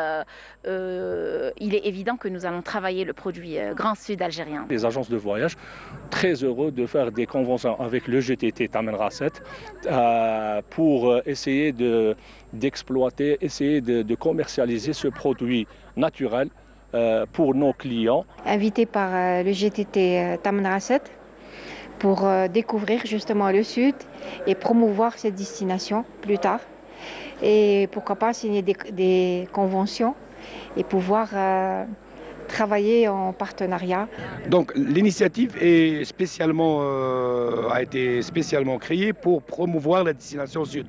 il est évident que nous allons travailler le produit Grand Sud algérien. Les agences de voyage, très heureux de faire des conventions avec le GTT Tamanrasset pour essayer d'exploiter, essayer de commercialiser ce produit naturel pour nos clients. Invité par le GTT Tamanrasset pour découvrir justement le Sud et promouvoir cette destination plus tard. Et pourquoi pas signer des conventions et pouvoir travailler en partenariat. Donc l'initiative a été spécialement créée pour promouvoir la destination sud.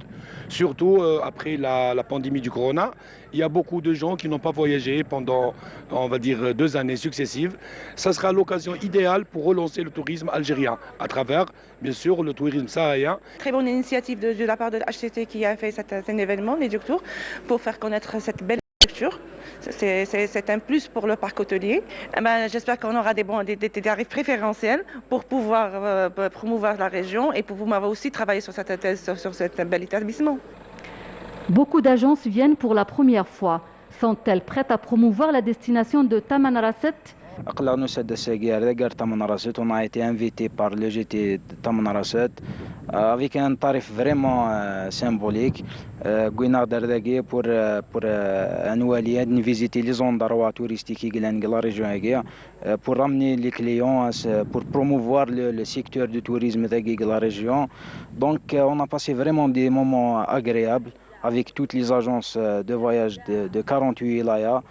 Surtout après la pandémie du corona, il y a beaucoup de gens qui n'ont pas voyagé pendant, on va dire, 2 années successives. Ça sera l'occasion idéale pour relancer le tourisme algérien à travers, bien sûr, le tourisme saharien. Très bonne initiative de la part de HCT qui a fait cet événement, l'Éductour, pour faire connaître cette belle structure. C'est un plus pour le parc hôtelier. J'espère qu'on aura des tarifs préférentiels pour pouvoir promouvoir la région et pour pouvoir aussi travailler sur cet bel établissement. Beaucoup d'agences viennent pour la première fois. Sont-elles prêtes à promouvoir la destination de Tamanrasset? On a été invité par le GT Tamanrasset avec un tarif vraiment symbolique. Gouinard Dardagé pour un oualiad visiter les endroits touristiques de la région pour ramener les clients, pour promouvoir le secteur du tourisme de la région. Donc on a passé vraiment des moments agréables avec toutes les agences de voyage de 48 wilayas.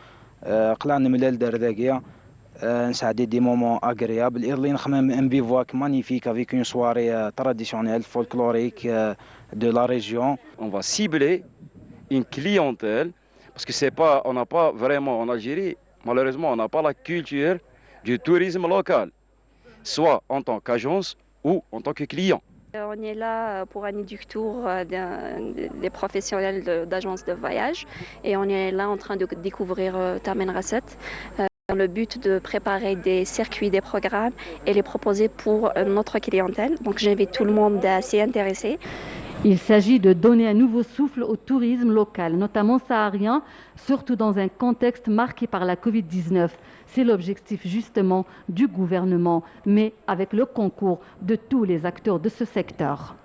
Ça a été des moments agréables. Un bivouac magnifique avec une soirée traditionnelle, folklorique de la région. On va cibler une clientèle parce que c'est pas, on n'a pas vraiment en Algérie, malheureusement, on n'a pas la culture du tourisme local, soit en tant qu'agence ou en tant que client. On est là pour un éductour des professionnels d'agences de voyage et on est là en train de découvrir Tamanrasset dans le but de préparer des circuits, des programmes et les proposer pour notre clientèle. Donc j'invite tout le monde à s'y intéresser. Il s'agit de donner un nouveau souffle au tourisme local, notamment saharien, surtout dans un contexte marqué par la Covid-19. C'est l'objectif justement du gouvernement, mais avec le concours de tous les acteurs de ce secteur.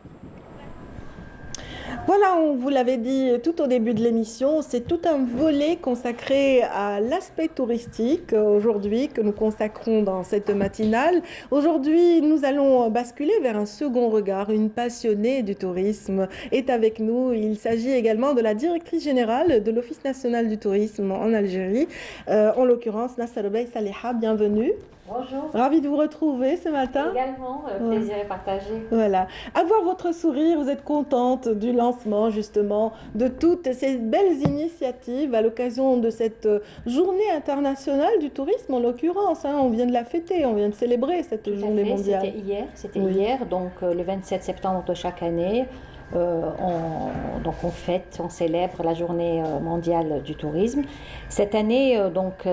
Voilà, on vous l'avait dit tout au début de l'émission, c'est tout un volet consacré à l'aspect touristique aujourd'hui que nous consacrons dans cette matinale. Aujourd'hui, nous allons basculer vers un second regard. Une passionnée du tourisme est avec nous. Il s'agit également de la directrice générale de l'Office national du tourisme en Algérie, en l'occurrence Nasser Bey Saliha. Bienvenue. Bonjour. Ravi de vous retrouver ce matin. Également, le plaisir est partagé. Voilà. À voir votre sourire, vous êtes contente du lancement justement de toutes ces belles initiatives à l'occasion de cette journée internationale du tourisme en l'occurrence. On vient de la fêter, on vient de célébrer cette journée mondiale. C'était hier, donc le 27 septembre de chaque année. On célèbre la journée mondiale du tourisme. Cette année,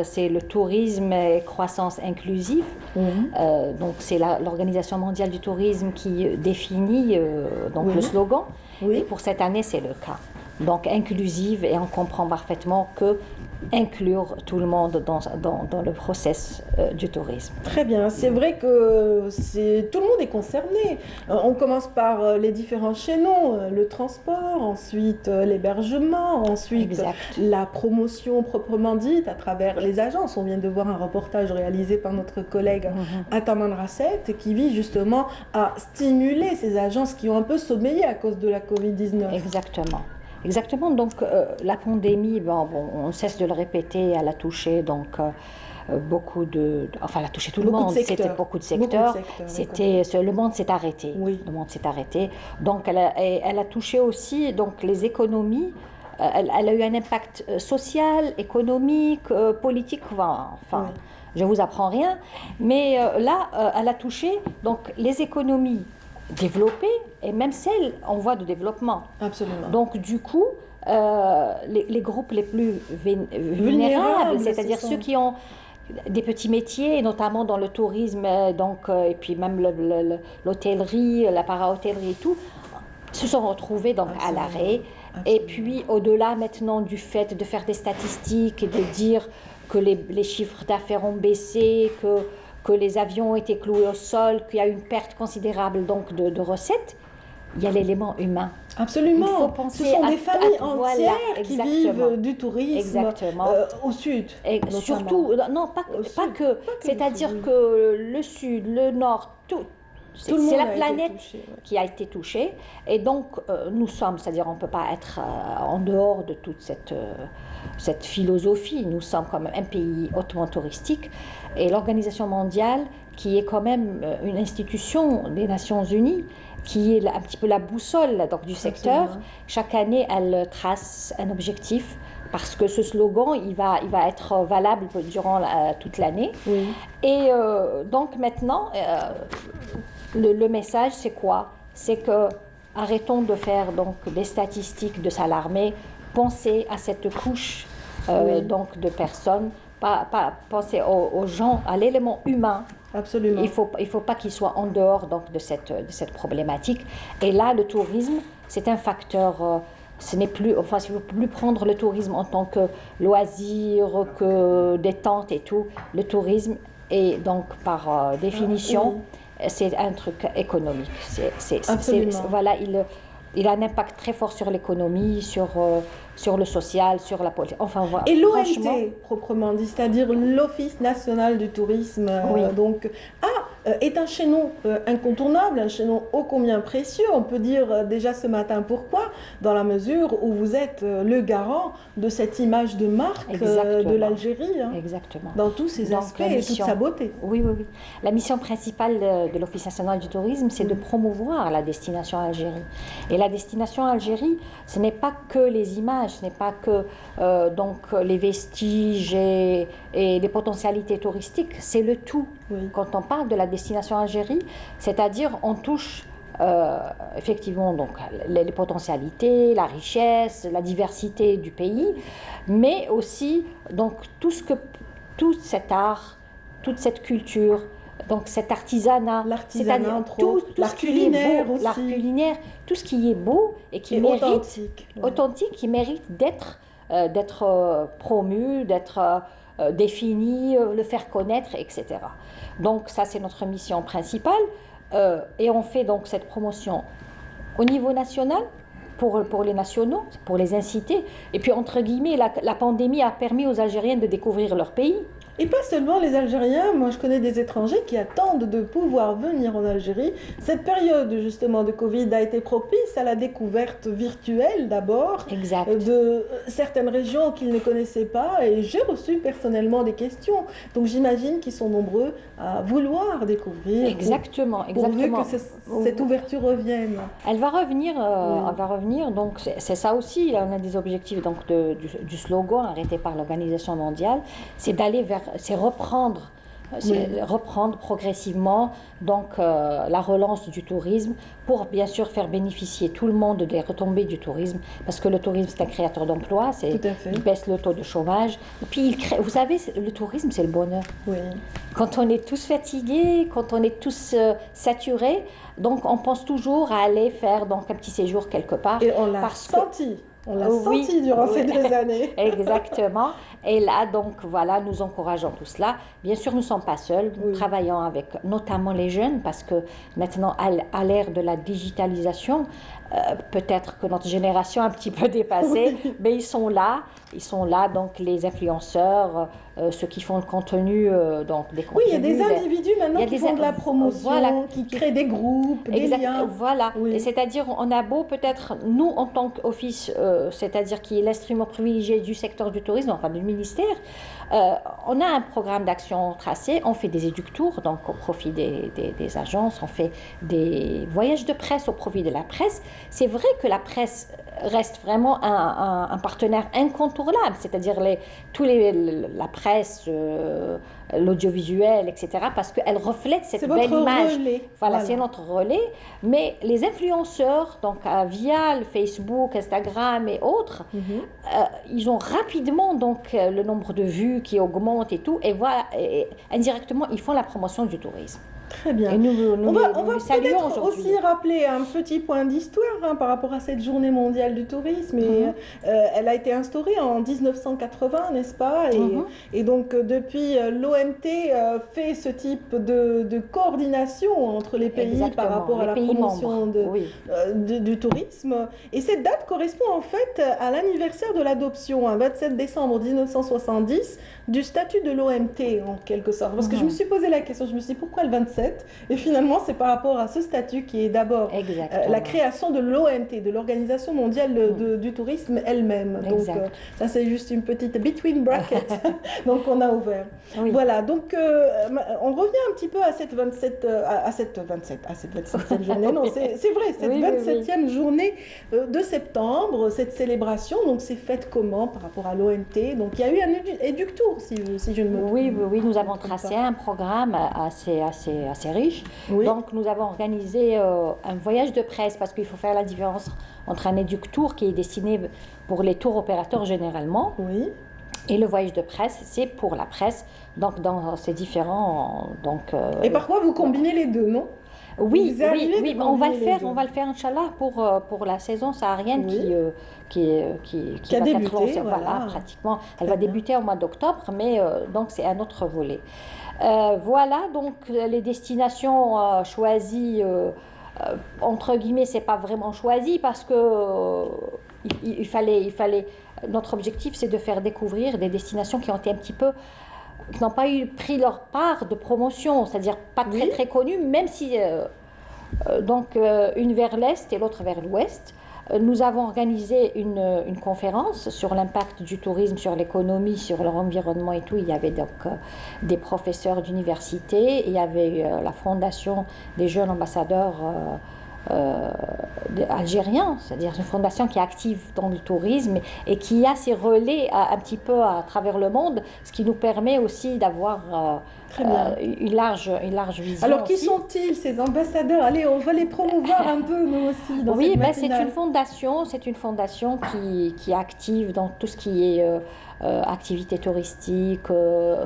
c'est le tourisme et croissance inclusive. Donc c'est l'Organisation mondiale du tourisme qui définit le slogan. Et pour cette année, c'est le cas. Donc inclusive, et on comprend parfaitement que inclure tout le monde dans le process du tourisme. Très bien, c'est vrai que tout le monde est concerné. On commence par les différents chaînons, le transport, ensuite l'hébergement, ensuite la promotion proprement dite à travers les agences. On vient de voir un reportage réalisé par notre collègue à Tamanrasset qui vise justement à stimuler ces agences qui ont un peu sommeillé à cause de la Covid-19. Exactement, donc la pandémie, on cesse de le répéter, elle a touché beaucoup elle a touché tout le monde, c'était beaucoup de secteurs, le monde s'est arrêté, le monde s'est arrêté, donc elle a touché aussi les économies, elle a eu un impact social, économique, politique, je ne vous apprends rien, mais là, elle a touché les économies développées et même celles en voie de développement. Absolument. Donc du coup, les groupes les plus vulnérables, c'est-à-dire ceux qui ont des petits métiers, et notamment dans le tourisme, et puis même l'hôtellerie, la para-hôtellerie et tout, se sont retrouvés à l'arrêt. Et puis au-delà maintenant du fait de faire des statistiques et de dire que les chiffres d'affaires ont baissé, que les avions ont été cloués au sol, qu'il y a une perte considérable de recettes, il y a l'élément humain. Absolument. Il faut penser Ce sont des familles entières qui vivent du tourisme au sud. Et surtout, pas que. C'est-à-dire que le sud, le nord, c'est la planète qui a été touchée. Et donc, nous sommes, c'est-à-dire on ne peut pas être en dehors de toute cette philosophie. Nous sommes comme un pays hautement touristique. Et l'Organisation mondiale, qui est quand même une institution des Nations Unies, qui est un petit peu la boussole du secteur, chaque année, elle trace un objectif. Parce que ce slogan, il va être valable durant toute l'année. Et donc maintenant, le message, c'est quoi? C'est que arrêtons de faire des statistiques, de s'alarmer, pensez à cette couche de personnes, pas penser aux gens, à l'élément humain. Absolument. Il faut pas qu'il soit en dehors de cette problématique. Et là, le tourisme, c'est un facteur. Ce n'est plus, il ne faut plus prendre le tourisme en tant que loisir, que détente et tout. Le tourisme Et donc, par définition, c'est un truc économique. Voilà, il a un impact très fort sur l'économie, sur le social, sur la politique. Enfin, voilà. Et l'ONT, proprement dit, c'est-à-dire l'Office national du tourisme, est un chaînon incontournable, un chaînon ô combien précieux. On peut dire déjà ce matin pourquoi, dans la mesure où vous êtes le garant de cette image de marque de l'Algérie. Exactement. Dans tous ses aspects et toute sa beauté. Oui. La mission principale de l'Office national du tourisme, c'est de promouvoir la destination Algérie. Et la destination Algérie, ce n'est pas que les images, ce n'est pas que les vestiges et les potentialités touristiques, c'est le tout. Quand on parle de la destination Algérie, c'est-à-dire on touche effectivement donc les potentialités, la richesse, la diversité du pays, mais aussi donc tout cet art, toute cette culture, donc cet artisanat, c'est-à-dire tout l'art culinaire, l'art culinaire, tout ce qui est beau et qui mérite authentique, qui mérite d'être promu, d'être défini, le faire connaître, etc. Donc ça, c'est notre mission principale. Et on fait donc cette promotion au niveau national, pour les nationaux, pour les inciter. Et puis, entre guillemets, la pandémie a permis aux Algériens de découvrir leur pays. Et pas seulement les Algériens, moi je connais des étrangers qui attendent de pouvoir venir en Algérie. Cette période justement de Covid a été propice à la découverte virtuelle d'abord de certaines régions qu'ils ne connaissaient pas, et j'ai reçu personnellement des questions. Donc j'imagine qu'ils sont nombreux à vouloir découvrir. Exactement. Pourvu que cette ouverture revienne. Elle va revenir, donc c'est ça aussi, on a des objectifs donc du slogan arrêté par l'Organisation mondiale, c'est d'aller vers, c'est reprendre progressivement donc la relance du tourisme pour bien sûr faire bénéficier tout le monde des retombées du tourisme, parce que le tourisme c'est un créateur d'emplois, il baisse le taux de chômage, et puis il crée, vous savez, le tourisme c'est le bonheur. Quand on est tous fatigués, quand on est tous saturés, donc on pense toujours à aller faire donc un petit séjour quelque part. Et on l'a senti. On l'a senti durant ces 2 années. Exactement. Et là, donc, voilà, nous encourageons tout cela. Bien sûr, nous ne sommes pas seuls. Nous travaillons avec notamment les jeunes, parce que maintenant, à l'ère de la digitalisation, peut-être que notre génération a un petit peu dépassé, mais ils sont là, donc les influenceurs, ceux qui font le contenu, donc des contenus. Oui, il y a des individus maintenant qui font de la promotion, qui créent des groupes, des liens. Voilà, et c'est-à-dire, on a beau peut-être, nous en tant qu'office, c'est-à-dire qui est l'instrument privilégié du secteur du tourisme, enfin du ministère, on a un programme d'action tracé, on fait des éductours, donc au profit des agences, on fait des voyages de presse au profit de la presse. C'est vrai que la presse reste vraiment un partenaire incontournable, c'est-à-dire la presse, l'audiovisuel, etc., parce qu'elle reflète cette belle image. Voilà, c'est notre relais. Mais les influenceurs, donc via le Facebook, Instagram et autres, ils ont rapidement donc le nombre de vues qui augmente et tout, et voilà, et indirectement, ils font la promotion du tourisme. Très bien. Et nous on va peut-être aussi rappeler un petit point d'histoire par rapport à cette journée mondiale du tourisme. Elle a été instaurée en 1980, n'est-ce pas? Et donc depuis, l'OMT fait ce type de coordination entre les pays par rapport à la promotion du tourisme. Et cette date correspond en fait à l'anniversaire de l'adoption, 27 décembre 1970, du statut de l'OMT en quelque sorte. Parce que je me suis posé la question, je me suis dit pourquoi le 27? Et finalement, c'est par rapport à ce statut qui est d'abord la création de l'OMT, de l'Organisation mondiale du tourisme elle-même. Donc ça, c'est juste une petite between brackets donc on a ouvert. Voilà, donc on revient un petit peu à cette 27e journée. Non, c'est vrai, cette 27e journée de septembre, cette célébration, donc c'est faite comment par rapport à l'OMT? Donc il y a eu un éductour, si je ne me trompe. Oui, nous avons tracé un programme assez riche. Donc nous avons organisé un voyage de presse, parce qu'il faut faire la différence entre un éductour qui est destiné pour les tours opérateurs généralement, et le voyage de presse, c'est pour la presse, donc dans ces différents... Et parfois vous combinez les deux, non? Oui, on va le faire, Inch'Allah, pour la saison saharienne qui a débuté, pratiquement. Elle va débuter au mois d'octobre, mais donc c'est un autre volet. Voilà, donc les destinations choisies, entre guillemets, c'est pas vraiment choisi parce que il fallait, notre objectif c'est de faire découvrir des destinations qui ont été un petit peu, qui n'ont pas pris leur part de promotion, c'est-à-dire pas très très connues, même si, donc une vers l'est et l'autre vers l'ouest. Nous avons organisé une conférence sur l'impact du tourisme sur l'économie, sur l'environnement et tout. Il y avait donc des professeurs d'université, il y avait la fondation des jeunes ambassadeurs algériens, c'est-à-dire une fondation qui est active dans le tourisme et qui a ses relais un petit peu à travers le monde, ce qui nous permet aussi d'avoir une large vision. Alors, qui sont-ils, ces ambassadeurs? Allez, on va les promouvoir un peu, nous aussi, dans cette matinale. C'est une fondation qui est active dans tout ce qui est activités touristiques,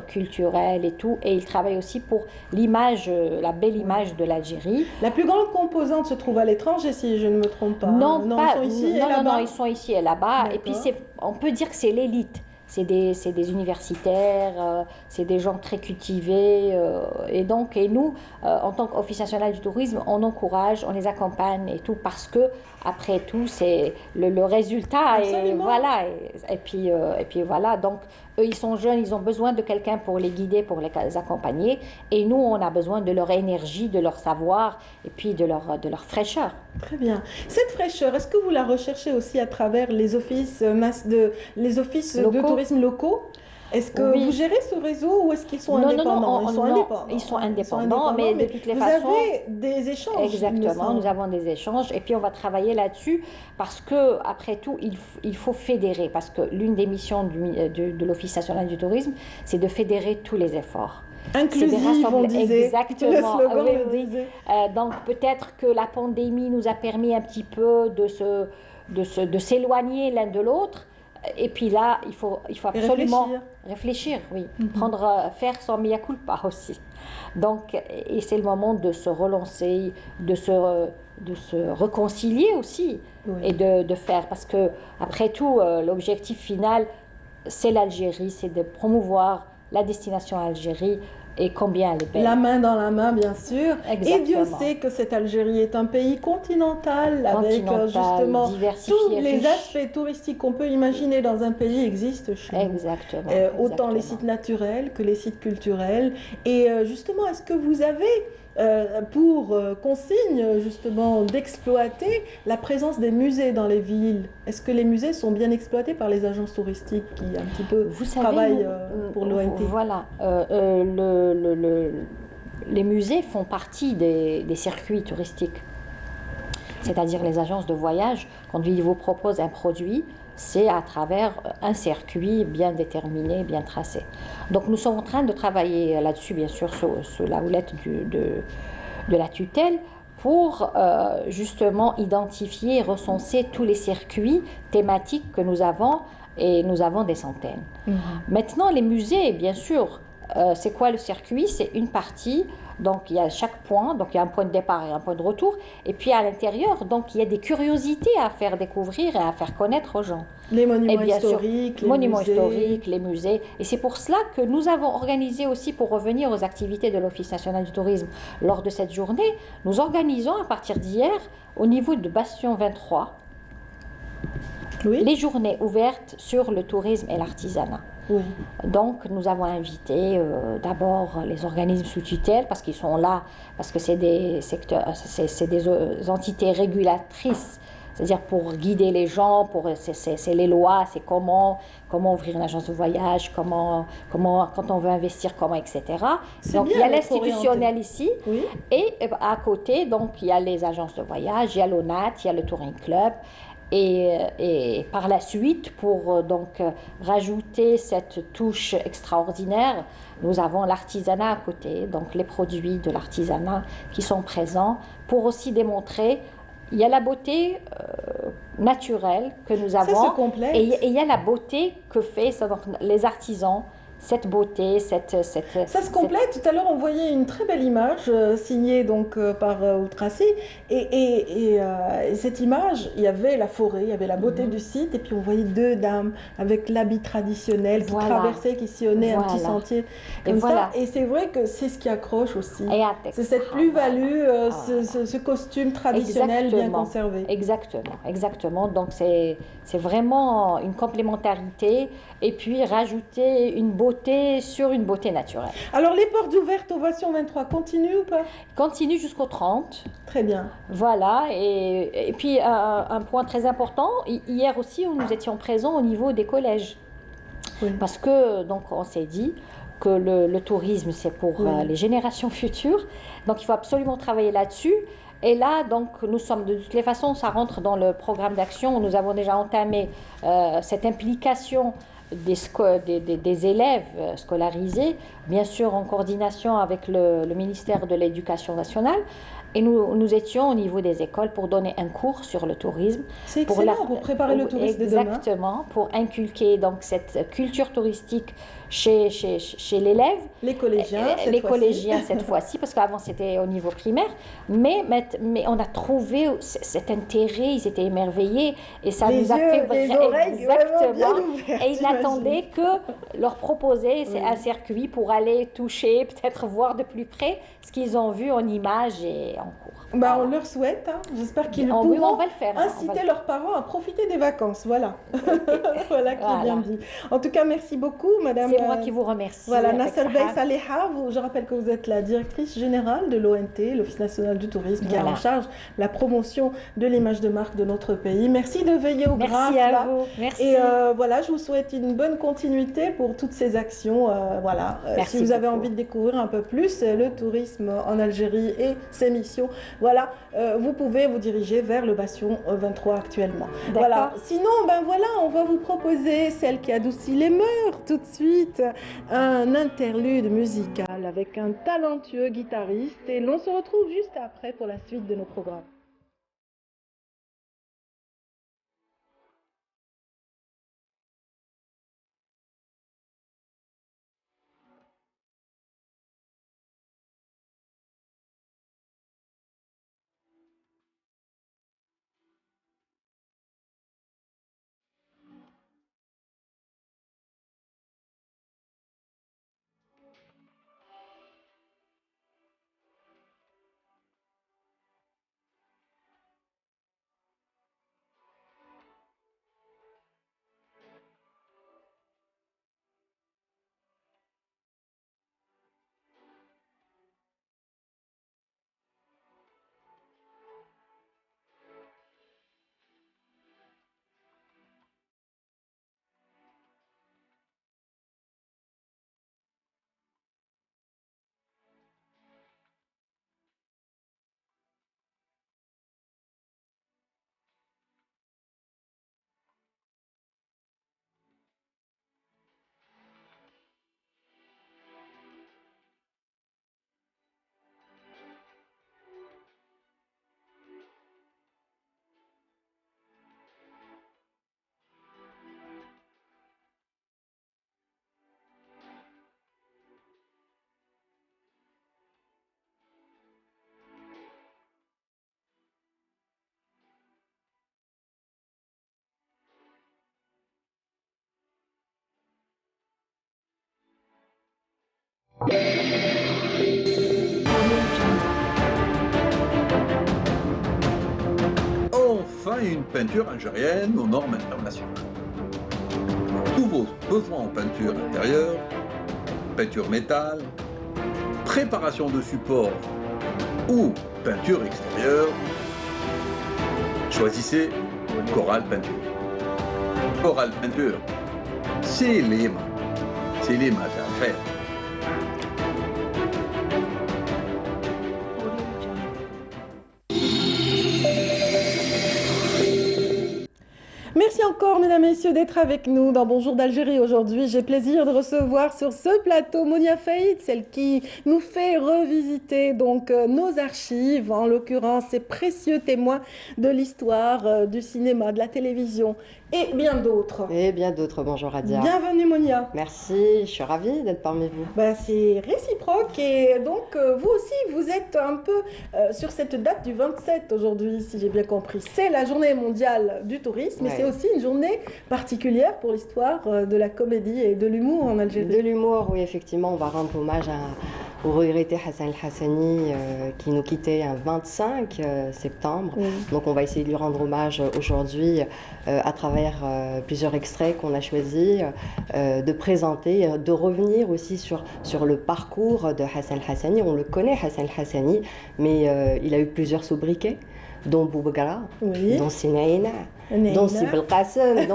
culturelles et tout. Et ils travaillent aussi pour l'image, la belle image de l'Algérie. La plus grande composante se trouve à l'étranger, si je ne me trompe pas. Non, ils sont ici et là-bas. Non, ils sont ici et là-bas. Et puis, on peut dire que c'est l'élite. C'est des universitaires, c'est des gens très cultivés. Et nous, en tant qu'Office national du tourisme, on encourage, on les accompagne et tout, parce que, après tout, c'est le résultat. Et voilà. Et puis voilà. Donc, eux, ils sont jeunes, ils ont besoin de quelqu'un pour les guider, pour les accompagner. Et nous, on a besoin de leur énergie, de leur savoir et puis de leur fraîcheur. Très bien. Cette fraîcheur, est-ce que vous la recherchez aussi à travers les offices de tourisme locaux? Est-ce que vous gérez ce réseau ou est-ce qu'ils sont indépendants? Ils sont indépendants, mais de toutes les façons... Vous avez des échanges. Exactement, nous avons des échanges et puis on va travailler là-dessus parce que, après tout, il faut fédérer, parce que l'une des missions de l'Office national du tourisme, c'est de fédérer tous les efforts. Inclusif, on disait. Exactement. Le slogan le disait. Donc peut-être que la pandémie nous a permis un petit peu de s'éloigner l'un de l'autre. Et puis là, il faut absolument réfléchir, oui. Faire son mea culpa aussi. Donc, et c'est le moment de se relancer, de se réconcilier aussi, et de faire, parce que après tout, l'objectif final, c'est l'Algérie, c'est de promouvoir la destination Algérie. Et combien elle est belle. La main dans la main, bien sûr. Exactement. Et Dieu sait que cette Algérie est un pays continental, avec justement tous les aspects touristiques qu'on peut imaginer dans un pays existent chez nous. Exactement. Autant les sites naturels que les sites culturels. Et justement, est-ce que vous avez pour consigne justement d'exploiter la présence des musées dans les villes? Est-ce que les musées sont bien exploités par les agences touristiques qui un petit peu travaillent pour l'ONT? Voilà, les musées font partie des circuits touristiques, c'est-à-dire les agences de voyage, quand ils vous proposent un produit, c'est à travers un circuit bien déterminé, bien tracé. Donc nous sommes en train de travailler là-dessus, bien sûr, sous la houlette de la tutelle, pour justement identifier et recenser tous les circuits thématiques que nous avons, et nous avons des centaines. Maintenant, les musées, bien sûr, c'est quoi le circuit? C'est une partie. Donc il y a chaque point, donc il y a un point de départ et un point de retour, et puis à l'intérieur, donc il y a des curiosités à faire découvrir et à faire connaître aux gens. Les monuments historiques, les musées. Et c'est pour cela que nous avons organisé aussi, pour revenir aux activités de l'Office national du tourisme, lors de cette journée, nous organisons à partir d'hier, au niveau de Bastion 23, les journées ouvertes sur le tourisme et l'artisanat. Donc nous avons invité d'abord les organismes sous tutelle, parce qu'ils sont là, parce que c'est des secteurs, c'est des entités régulatrices, c'est-à-dire pour guider les gens, c'est les lois, c'est comment ouvrir une agence de voyage, comment quand on veut investir, comment, etc. Donc il y a l'institutionnel ici, et à côté, donc il y a les agences de voyage, il y a l'ONAT, il y a le Touring Club. Et par la suite, pour donc rajouter cette touche extraordinaire, nous avons l'artisanat à côté, donc les produits de l'artisanat qui sont présents, pour aussi démontrer, il y a la beauté naturelle que nous avons, et il y a la beauté que fait donc, les artisans. cette beauté, Ça se complète. Tout à l'heure, on voyait une très belle image signée donc par Outrassi. Et cette image, il y avait la forêt, il y avait la beauté du site, et puis on voyait deux dames avec l'habit traditionnel qui traversaient, qui sillonnaient un petit sentier comme ça. Et c'est vrai que c'est ce qui accroche aussi. C'est cette plus-value, ce costume traditionnel bien conservé. Exactement. Donc c'est vraiment une complémentarité, et puis rajouter une beauté sur une beauté naturelle. Alors les portes ouvertes Ovation 23 continuent ou pas? Continue jusqu'au 30. Très bien. Voilà, et puis un point très important, hier aussi nous étions présents au niveau des collèges. Oui. Parce que donc on s'est dit que le tourisme c'est pour les générations futures, donc il faut absolument travailler là-dessus. Et là, donc, nous sommes de toutes les façons, ça rentre dans le programme d'action. Nous avons déjà entamé cette implication des élèves scolarisés, bien sûr en coordination avec le ministère de l'Éducation nationale. Et nous étions au niveau des écoles pour donner un cours sur le tourisme. C'est excellent pour préparer le tourisme de demain. Exactement, pour inculquer donc cette culture touristique chez l'élève. Les collégiens cette fois-ci, parce qu'avant c'était au niveau primaire. Mais on a trouvé cet intérêt, ils étaient émerveillés et ça nous a fait les oreilles exactement. Ouvertes, et ils n'attendaient que leur proposer un circuit pour aller toucher, peut-être voir de plus près ce qu'ils ont vu en images et en cours. Bah, on leur souhaite, j'espère qu'ils pourront on va le faire, inciter leurs parents à profiter des vacances. Voilà, voilà qui est bien dit. En tout cas, merci beaucoup, Madame. C'est moi qui vous remercie. Voilà, Nasser Bey Saleha, je rappelle que vous êtes la directrice générale de l'ONT, l'Office national du tourisme, qui a en charge la promotion de l'image de marque de notre pays. Merci de veiller au grâce. Merci à vous. Merci. Et voilà, je vous souhaite une bonne continuité pour toutes ces actions. Voilà. Si vous avez envie de découvrir un peu plus le tourisme en Algérie et ses missions, voilà, vous pouvez vous diriger vers le Bastion 23 actuellement. Voilà. Sinon, voilà, on va vous proposer celle qui adoucit les mœurs tout de suite, un interlude musical avec un talentueux guitariste, et l'on se retrouve juste après pour la suite de nos programmes. Enfin, une peinture algérienne aux normes internationales. Tous vos besoins en peinture intérieure, peinture métal, préparation de support ou peinture extérieure, choisissez Coral Peinture. Coral Peinture, c'est les maths à faire. Merci encore, mesdames et messieurs, d'être avec nous dans Bonjour d'Algérie aujourd'hui. J'ai plaisir de recevoir sur ce plateau Monia Faïd, celle qui nous fait revisiter donc nos archives, en l'occurrence ces précieux témoins de l'histoire du cinéma, de la télévision et bien d'autres. Et bien d'autres, bonjour Radia. Bienvenue Monia. Merci, je suis ravie d'être parmi vous. C'est réciproque et donc vous aussi, vous êtes un peu sur cette date du 27 aujourd'hui, si j'ai bien compris. C'est la journée mondiale du tourisme, mais c'est aussi une journée particulière pour l'histoire de la comédie et de l'humour en Algérie. De l'humour, oui, effectivement, on va rendre hommage au regretté Hassan El-Hassani qui nous quittait un 25 septembre. Donc on va essayer de lui rendre hommage aujourd'hui à travers plusieurs extraits qu'on a choisi de présenter, de revenir aussi sur le parcours de Hassan El-Hassani. On le connaît, Hassan El-Hassani, mais il a eu plusieurs sobriquets, dont Boubagra, dont Sinaïna, dont Sib El-Qassem.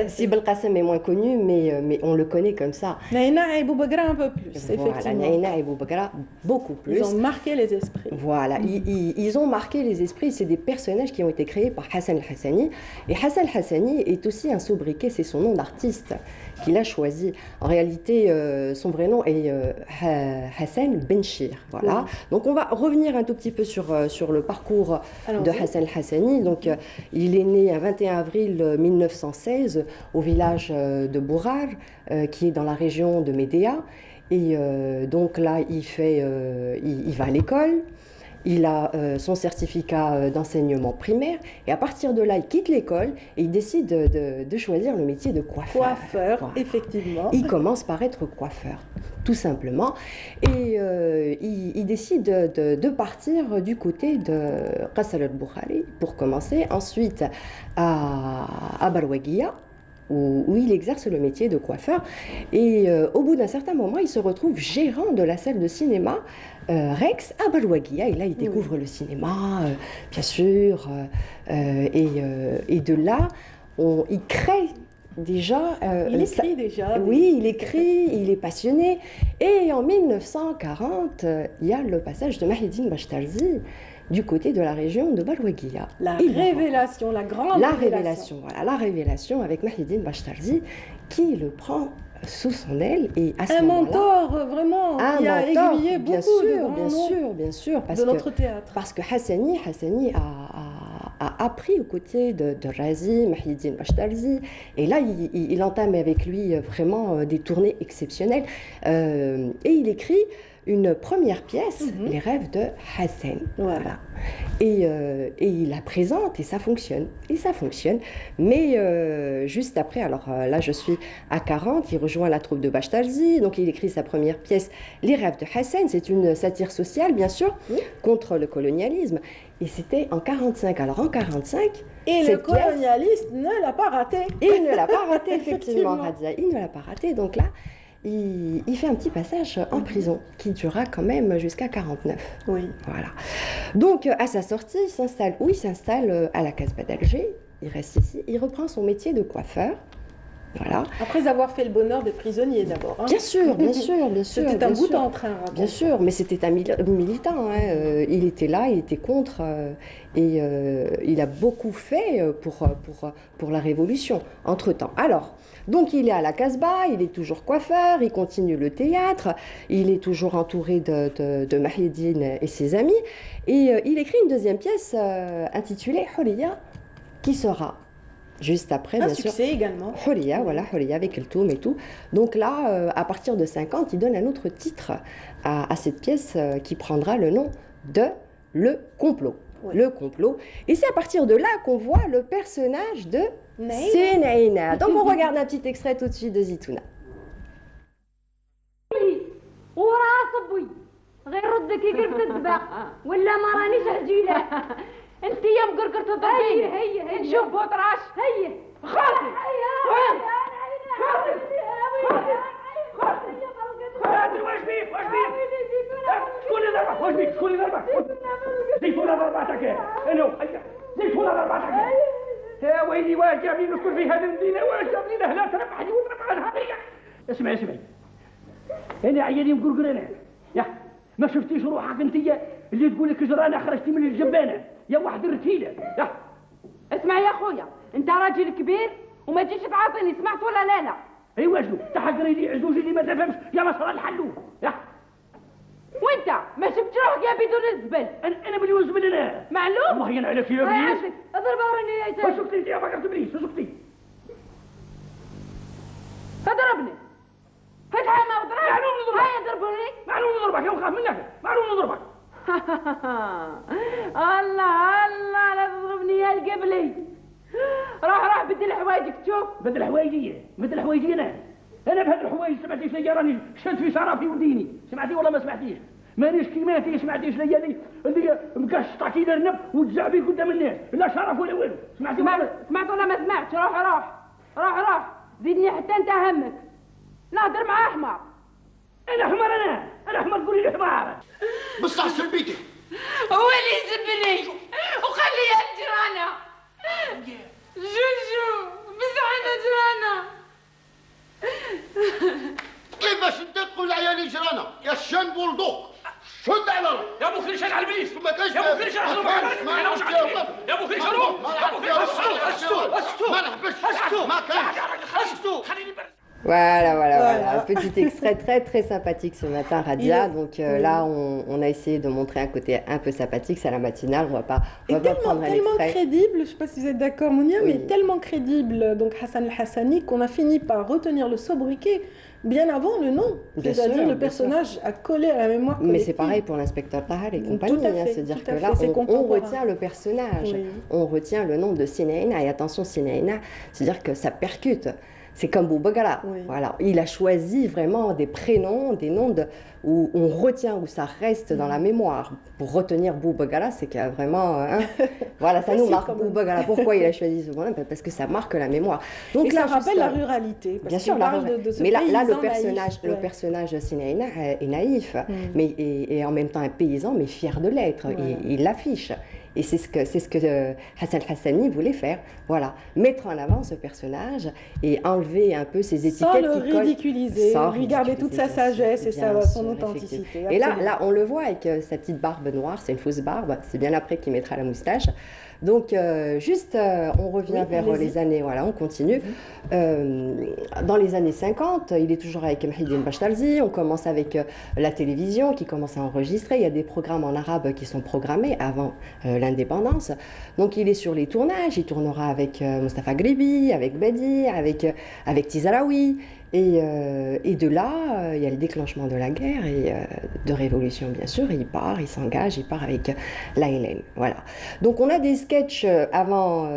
Sib El-Qassem est moins connu, mais on le connaît comme ça. Naïna et Boubagra un peu plus, effectivement. Naïna et Boubagra beaucoup plus. Ils ont marqué les esprits. Voilà, ils ont marqué les esprits. C'est des personnages qui ont été créés par Hassan El-Hassani. Et Hassan El-Hassani est aussi un sobriquet, c'est son nom d'artiste qu'il a choisi. En réalité, son vrai nom est Hassan Benchir. Voilà. Donc on va revenir un tout petit peu sur le parcours de Hassan El-Hassani. Donc il est né le 21 avril 1916 au village de Bourar, qui est dans la région de Médéa. Et donc là, il va à l'école. Il a son certificat d'enseignement primaire et à partir de là, il quitte l'école et il décide de choisir le métier de coiffeur. Coiffeur, effectivement. Il commence par être coiffeur, tout simplement. Et il décide de partir du côté de Qasr el-Boukhari pour commencer. Ensuite, à Baroueguia, où il exerce le métier de coiffeur. Et au bout d'un certain moment, il se retrouve gérant de la salle de cinéma Rex à Baroueguia. Et là, il découvre le cinéma, bien sûr. Et de là, il crée déjà... il écrit déjà. Oui, il écrit, il est passionné. Et en 1940, il y a le passage de Mahidine Bachtarzi du côté de la région de Baroueguia. La révélation, la grande révélation. Voilà, la révélation avec Mahidine Bachtarzi qui le prend sous son aile et à ce un mentor vraiment qui a aiguillé beaucoup bien sûr, parce de notre théâtre. Parce que Hassani a appris aux côtés de Razi, Mahidine Bachtarzi, et là il entame avec lui vraiment des tournées exceptionnelles et il écrit une première pièce, Les rêves de Hassan. Voilà. Et il la présente et ça fonctionne. Mais juste après, alors là je suis à 40, il rejoint la troupe de Bachtarzi, donc il écrit sa première pièce, Les rêves de Hassan. C'est une satire sociale, bien sûr, contre le colonialisme. Et c'était en 45. Alors en 45... Et le colonialiste ne l'a pas raté. Il ne l'a pas raté, effectivement, Radia. Il ne l'a pas raté. Donc là, il fait un petit passage en prison qui durera quand même jusqu'à 49. Oui. Voilà. Donc, à sa sortie, il s'installe à la Casbah d'Alger. Il reste ici. Il reprend son métier de coiffeur. Voilà. Après avoir fait le bonheur des prisonniers d'abord. Bien sûr. C'était un bout en train. Bien sûr, mais c'était un militant. Il était là, il était contre. Et il a beaucoup fait pour la révolution, entre-temps. Alors, donc il est à la Casbah, il est toujours coiffeur, il continue le théâtre, il est toujours entouré de Mahidine et ses amis. Et il écrit une deuxième pièce intitulée Houria, qui sera... juste après, bien sûr. Un succès également. Houria, voilà, Houria avec le toum et tout. Donc là, à partir de 50, il donne un autre titre à cette pièce qui prendra le nom de Le Complot. Oui. Le Complot. Et c'est à partir de là qu'on voit le personnage de Sinaïna. Donc on regarde un petit extrait tout de suite de Zitouna. انت يا مقرقرة ضعيفة هي نشوف بوطراش هي خاطي خاطي واش بيك شكون اللي ضربك واش بيك شكون اللي ضربك زيتونة ضرباتك انا زيتونة ضرباتك يا ويلي واش جابني نسكن في هذه المدينة واش جابني لهلا تربحني وتربح الحقيقة اسمعي انا عيالي مقرقر انا يا ما شفتيش روحك انت اللي تقول لك جرانة خرجتي من الجبانة يا واحد الرتيلة يا اسمع يا خويا انت انت راجل كبير وما تجيش تعاطيني، سمعت ولا لا؟ ايوا شنو تحقري لي عزوجي اللي ما تفهمش يا مسرى الحلو يا وانت ما شفتش روحك يا بدون الزبل. انا بدون الزبل انا معلوم الله ينعلك يا ابليس. اضرب راني يا سيدي. واش شفتي انت يا فقرت ابليس؟ واش شفتي؟ اضربني فتحة ما اضرب. معلوم نضربك. هيا ضربوني. معلوم نضربك يا مخاف منك. معلوم نضربك. الله الله لا تضربني يا القبلي. روح بدل حوايجك. تشوف بدل حوايجي انا بهذه الحوايج سمعتيش ليا راني شد في شرفي وديني. سمعتي ولا ما سمعتيش؟ مانيش كيماتي. سمعتيش ليا اللي مقشطه كي درنب وتزعبي قدام الناس لا شرف ولا والو. سمعتي ولا سمعت ولا ما سمعتش؟ روح زيدني حتى انت همك. نهضر مع احمر. انا احمر قولي لي حمار. بصح سبيتي هو اللي يسبني وخلي يا الجيرانه. جوجو بصح انا جيرانه. كيفاش انت تقول عيالي جيرانه يا الشن بولدوق؟ شد على الله يا ابو خليش على البليس. ما كاينش يا ابو خليش على البليس. يا ابو خليش Voilà. Un petit extrait très sympathique ce matin, Radia. Donc là, on a essayé de montrer un côté un peu sympathique. C'est la matinale, on va pas prendre un extrait. Tellement crédible, je ne sais pas si vous êtes d'accord, Mounia, mais tellement crédible, donc Hassan al-Hassani, qu'on a fini par retenir le sobriquet bien avant le nom. C'est-à-dire le personnage a collé à la mémoire collective. Mais c'est pareil pour l'inspecteur Tahar et compagnie. C'est-à-dire que là, on retient le personnage, on retient le nom de Sinaïna. Et attention, Sinaïna, c'est-à-dire que ça percute. C'est comme Boubagala. Voilà. Il a choisi vraiment des prénoms, des noms où on retient, où ça reste dans la mémoire. Pour retenir Boubagala, c'est qu'il y a vraiment... voilà, ça nous marque Boubagala. Pourquoi il a choisi ce nom? Parce que ça marque la mémoire. Donc, et là, ça rappelle la ruralité. Parce bien sûr, de ce mais là le personnage Sinaïna est naïf, et en même temps un paysan, mais fier de l'être. Il l'affiche. Et c'est ce que Hassan al-Hassani voulait faire. Voilà, mettre en avant ce personnage et enlever un peu ces étiquettes sans le ridiculiser, lui garder toute sa sagesse et son authenticité. Et là, on le voit avec sa petite barbe noire, c'est une fausse barbe, c'est bien après qu'il mettra la moustache. Donc, on revient vers les années, voilà, on continue. Dans les années 50, il est toujours avec Mehidine Bachtalzi, on commence avec la télévision qui commence à enregistrer, il y a des programmes en arabe qui sont programmés avant l'indépendance. Donc, il est sur les tournages, il tournera avec Mustafa Gribi, avec Bedi, avec Tizaraoui. Et de là, il y a le déclenchement de la guerre et de révolution, bien sûr. Il part, il s'engage, il part avec l'ALN. Voilà. Donc, on a des sketchs avant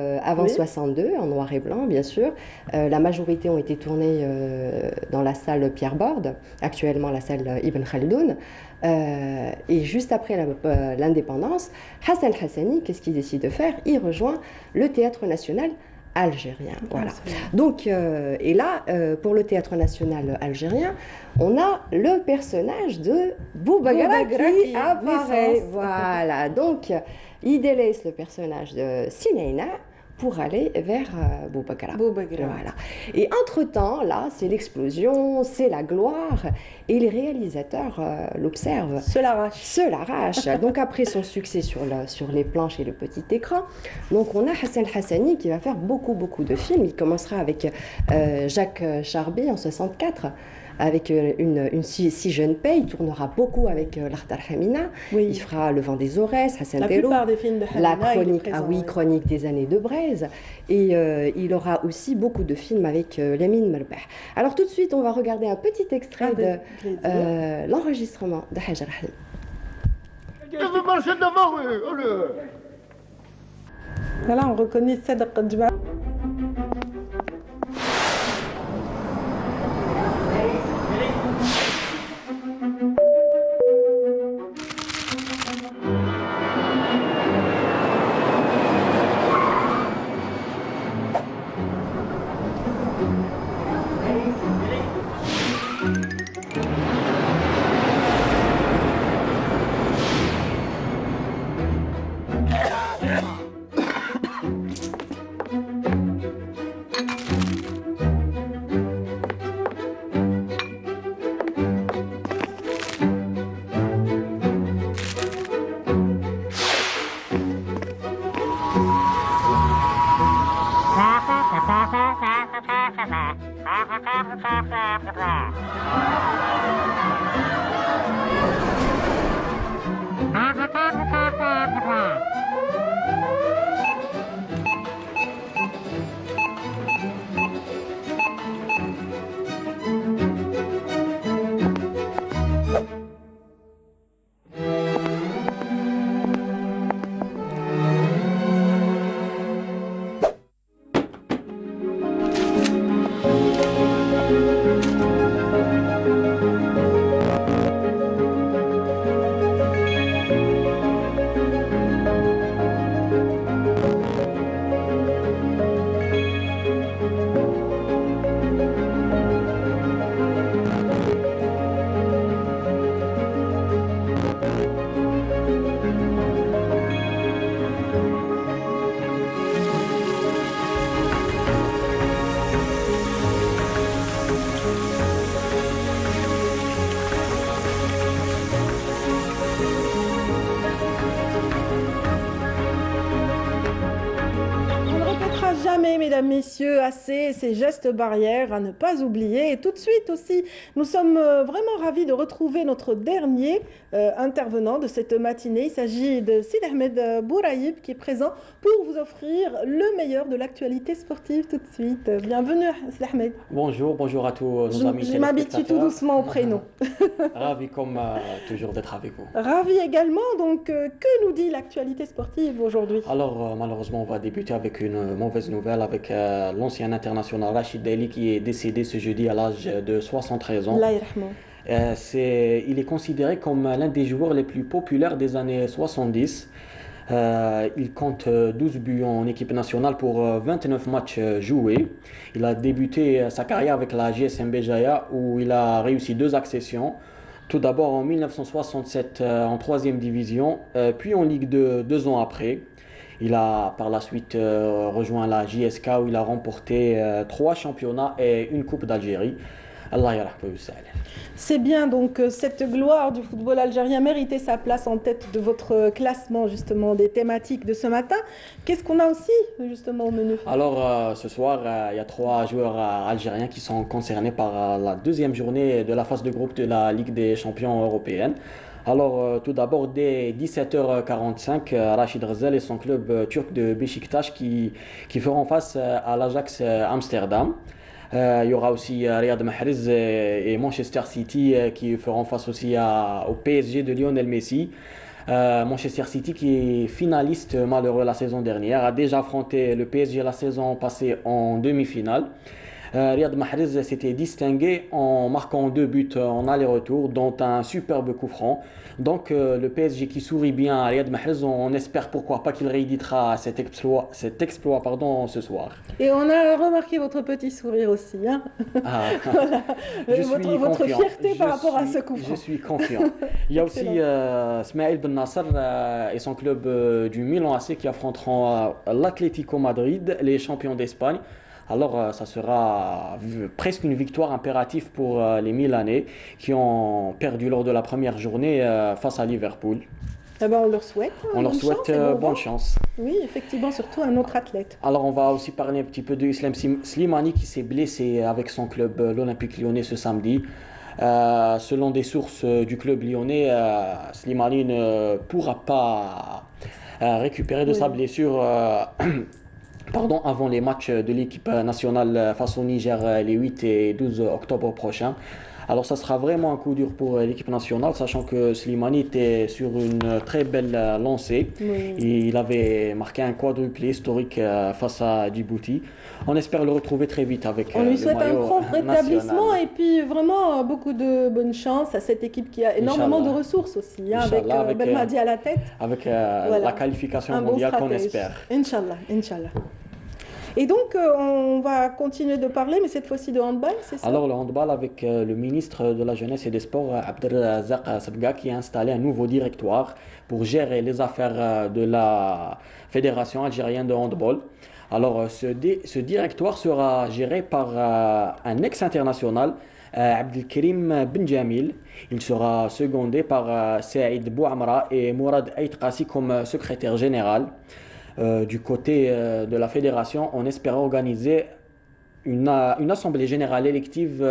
62, en noir et blanc, bien sûr. La majorité ont été tournés dans la salle Pierre Borde, actuellement la salle Ibn Khaldoun. Et juste après l'indépendance, Hassan al-Hassani, qu'est-ce qu'il décide de faire? Il rejoint le Théâtre National algérien. Voilà. Donc, et là, pour le Théâtre National algérien, on a le personnage de Boubagala qui apparaît. Voilà. Donc, il délaisse le personnage de Sinaïna pour aller vers Boubagala. Voilà. Et entre-temps, là, c'est l'explosion, c'est la gloire, et les réalisateurs l'observent. Se l'arrachent. Donc après son succès sur les planches et le petit écran, donc on a Hassan al-Hassani qui va faire beaucoup de films. Il commencera avec Jacques Charby en 64. Avec une si jeune paix, il tournera beaucoup avec l'Akhtar Hamina. Il fera Le Vent des Aurès, Hassan Tello, plupart des films de Hamina, la chronique, chronique des années de Braise. Et il aura aussi beaucoup de films avec Lamine Merbah. Alors tout de suite, on va regarder un petit extrait de l'enregistrement de Hajar Rahim. Là, on reconnaît Sadr Qadjma. Mesdames, messieurs, assez ces gestes barrières à ne pas oublier. Et tout de suite aussi, nous sommes vraiment ravis de retrouver notre dernier intervenant de cette matinée. Il s'agit de Sid Ahmed Bouraïb qui est présent pour vous offrir le meilleur de l'actualité sportive tout de suite. Bienvenue Sid Ahmed. Bonjour à tous nos amis. Je m'habitue tout doucement au prénom. Ravi comme toujours d'être avec vous. Ravi également. Donc, que nous dit l'actualité sportive aujourd'hui? Alors, malheureusement, on va débuter avec une mauvaise nouvelle avec l'ancien international Rachid Daly qui est décédé ce jeudi à l'âge de 73 ans. Il est considéré comme l'un des joueurs les plus populaires des années 70. Il compte 12 buts en équipe nationale pour 29 matchs joués. Il a débuté sa carrière avec la GSM Béjaïa où il a réussi 2 accessions. Tout d'abord en 1967 en 3e division, puis en Ligue 2 2 ans après. Il a par la suite rejoint la JSK où il a remporté 3 championnats et une Coupe d'Algérie. Allah yarhamou. C'est bien, donc cette gloire du football algérien méritait sa place en tête de votre classement justement des thématiques de ce matin. Qu'est-ce qu'on a aussi justement au menu? Alors ce soir, il y a 3 joueurs algériens qui sont concernés par la 2e journée de la phase de groupe de la Ligue des champions européenne. Alors tout d'abord dès 17h45, Rachid Ghezzal et son club turc de Beşiktaş qui feront face à l'Ajax Amsterdam. Il y aura aussi Riyad Mahrez et Manchester City qui feront face aussi au PSG de Lionel Messi. Manchester City qui est finaliste malheureux la saison dernière, a déjà affronté le PSG la saison passée en demi-finale. Riyad Mahrez s'était distingué en marquant 2 buts en aller-retour, dont un superbe coup franc. Donc le PSG qui sourit bien à Riyad Mahrez, on espère pourquoi pas qu'il rééditera cet exploit ce soir. Et on a remarqué votre petit sourire aussi. Hein. Voilà. Votre fierté par rapport à ce coup franc. Je suis confiant. Il y a aussi Smaïl Ben Nasser et son club du Milan AC qui affronteront l'Atlético Madrid, les champions d'Espagne. Alors, ça sera presque une victoire impérative pour les Milanais qui ont perdu lors de la première journée face à Liverpool. Eh ben, on leur souhaite. On leur souhaite bonne chance. Oui, effectivement, surtout un autre athlète. Alors, on va aussi parler un petit peu de Islam Slimani qui s'est blessé avec son club l'Olympique Lyonnais ce samedi. Selon des sources du club lyonnais, Slimani ne pourra pas récupérer de sa blessure. Avant les matchs de l'équipe nationale face au Niger les 8 et 12 octobre prochains. Alors ça sera vraiment un coup dur pour l'équipe nationale, sachant que Slimani était sur une très belle lancée. Oui. Et il avait marqué un quadruplé historique face à Djibouti. On espère le retrouver très vite avec On lui souhaite un prompt rétablissement et puis vraiment beaucoup de bonne chance à cette équipe qui a énormément de ressources aussi, hein, avec Belmadi à la tête. Avec la qualification mondiale qu'on espère. Inch'Allah, Inch'Allah. Et donc, on va continuer de parler, mais cette fois-ci de handball, c'est ça? Alors, le handball avec le ministre de la Jeunesse et des Sports, Abdelrazak Sabga, qui a installé un nouveau directoire pour gérer les affaires de la Fédération algérienne de handball. Alors, ce directoire sera géré par un ex-international, Abdelkarim Benjamil. Il sera secondé par Saïd Bouamra et Mourad Aïtkassi comme secrétaire général. Du côté de la fédération, on espère organiser une assemblée générale élective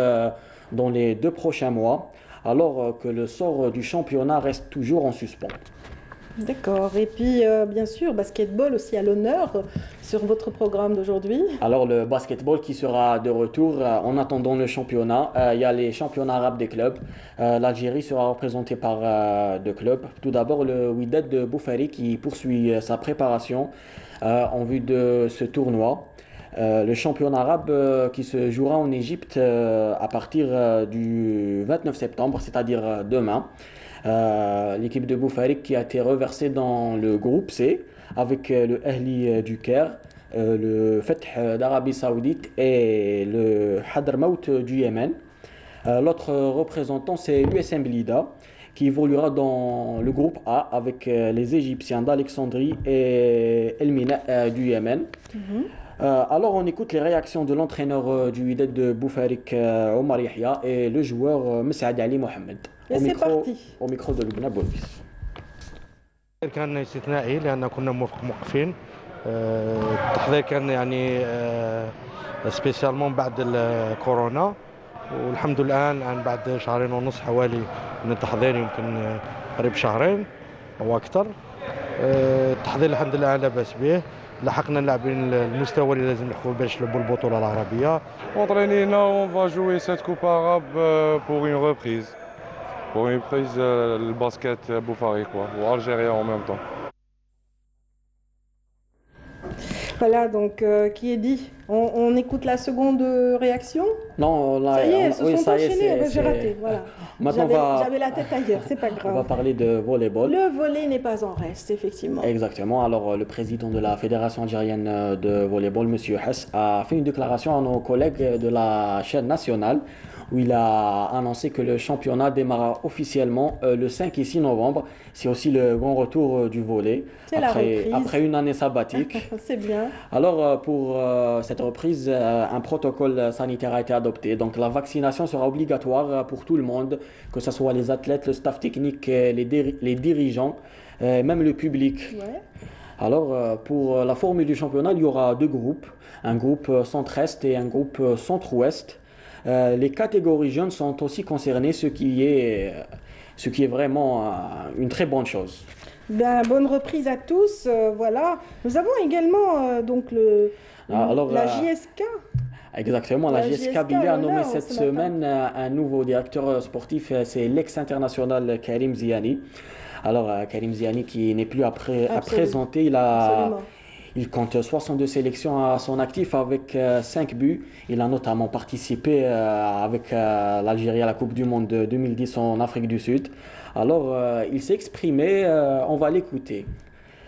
dans les 2 prochains mois, alors que le sort du championnat reste toujours en suspens. D'accord. Et puis, bien sûr, basketball aussi à l'honneur sur votre programme d'aujourd'hui. Alors, le basketball qui sera de retour en attendant le championnat. Il y a les championnats arabes des clubs. L'Algérie sera représentée par 2 clubs. Tout d'abord, le Wydad de Boufarik qui poursuit sa préparation en vue de ce tournoi. Le championnat arabe qui se jouera en Égypte à partir du 29 septembre, c'est-à-dire demain. L'équipe de Boufarik qui a été reversée dans le groupe C avec le Ahli du Caire, le Fath d'Arabie Saoudite et le Hadramaut du Yémen. L'autre représentant, c'est l'USM Blida qui évoluera dans le groupe A avec les Égyptiens d'Alexandrie et El Mina du Yémen. Alors on écoute les réactions de l'entraîneur du Wydad de Boufarik, Omar Yahya, et le joueur Messaad Ali Mohamed. Et c'est parti. Au micro de Lubna Bolvis. كان استثنائي لأن كنا موقفين. التحضير كان يعني سبيسيالمون بعد الكورونا، والحمد لله الآن بعد 2.5 شهور حوالي من التحضير، يمكن قريب 2 شهور أو أكثر. التحضير الحمد لله لا بأس به. لحقنا اللاعبين المستوى اللي لازم نحققوا باش نلعبوا البطولة العربية. Entraînés, on va jouer cette coupe arabe pour une reprise. Pour une reprise, le basket Boufarik, ou algérien en même temps. Voilà, donc qui est dit. On écoute la seconde réaction. Non, là, ça y est, elles se oui, sont ça y est, enchaînées. J'ai raté, voilà. Maintenant, J'avais la tête ailleurs, c'est pas grave. on va parler de volleyball. Le volley n'est pas en reste, effectivement. Exactement. Alors, le président de la Fédération algérienne de volleyball, M. Hess, a fait une déclaration à nos collègues de la chaîne nationale où il a annoncé que le championnat démarra officiellement le 5 et 6 novembre. C'est aussi le grand retour du volley après une année sabbatique. C'est bien. Alors, pour cette reprise, un protocole sanitaire a été adopté. Donc, la vaccination sera obligatoire pour tout le monde, que ce soit les athlètes, le staff technique, les dirigeants, même le public. Ouais. Alors, pour la formule du championnat, il y aura 2 groupes, un groupe centre-est et un groupe centre-ouest. Les catégories jeunes sont aussi concernées, ce qui est vraiment une très bonne chose. Bien, bonne reprise à tous. Voilà. Nous avons également donc la JSK. Exactement, la JSK Bilé a nommé cette semaine un nouveau directeur sportif, c'est l'ex-international Karim Ziani. Alors, Karim Ziani qui n'est plus à présenter, il compte 62 sélections à son actif avec 5 buts. Il a notamment participé avec l'Algérie à la Coupe du Monde 2010 en Afrique du Sud. Alors, il s'est exprimé, on va l'écouter.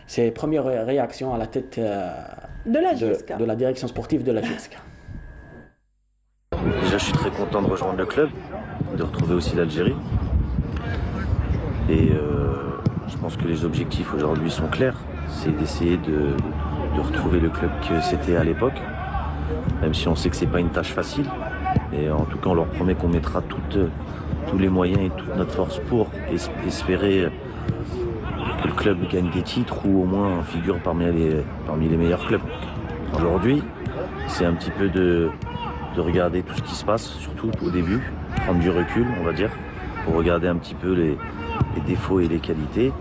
Ses premières réactions à la tête de la direction sportive de la JSK. Déjà, je suis très content de rejoindre le club, de retrouver aussi l'Algérie. Et je pense que les objectifs aujourd'hui sont clairs. C'est d'essayer de retrouver le club que c'était à l'époque, même si on sait que c'est pas une tâche facile. Et en tout cas, on leur promet qu'on mettra tous les moyens et toute notre force pour espérer que le club gagne des titres ou au moins figure parmi les meilleurs clubs. Aujourd'hui, c'est un petit peu de regarder tout ce qui se passe, surtout au début, prendre du recul, on va dire, pour regarder un petit peu les défauts et les qualités.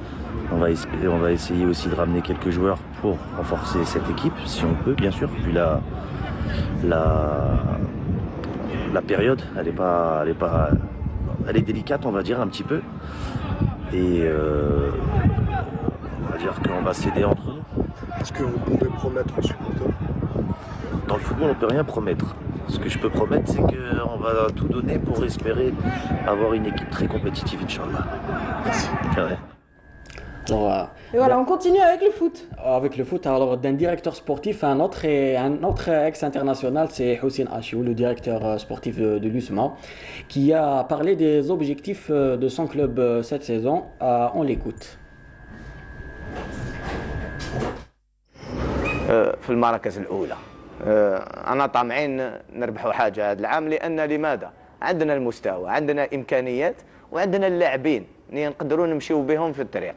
On va essayer aussi de ramener quelques joueurs pour renforcer cette équipe, si on peut, bien sûr. Puis la période, elle est délicate, on va dire, un petit peu. Et on va dire qu'on va s'aider entre nous. Est-ce que vous pouvez promettre aux supporters? Dans le football, on ne peut rien promettre. Ce que je peux promettre, c'est qu'on va tout donner pour espérer avoir une équipe très compétitive, Inch'Allah. Merci. Ouais. Alors, et voilà, on continue avec le foot. Avec le foot, alors d'un directeur sportif à un autre ex-international, c'est Houssine Achiou, le directeur sportif de l'USMA, qui a parlé des objectifs de son club cette saison. On l'écoute. في المراكز الأولى أنا طامعين نربحوا حاجة هذا العام، لأن لماذا؟ عندنا المستوى، عندنا إمكانيات، وعندنا اللاعبين اللي نقدروا نمشيو بهم في الطريق.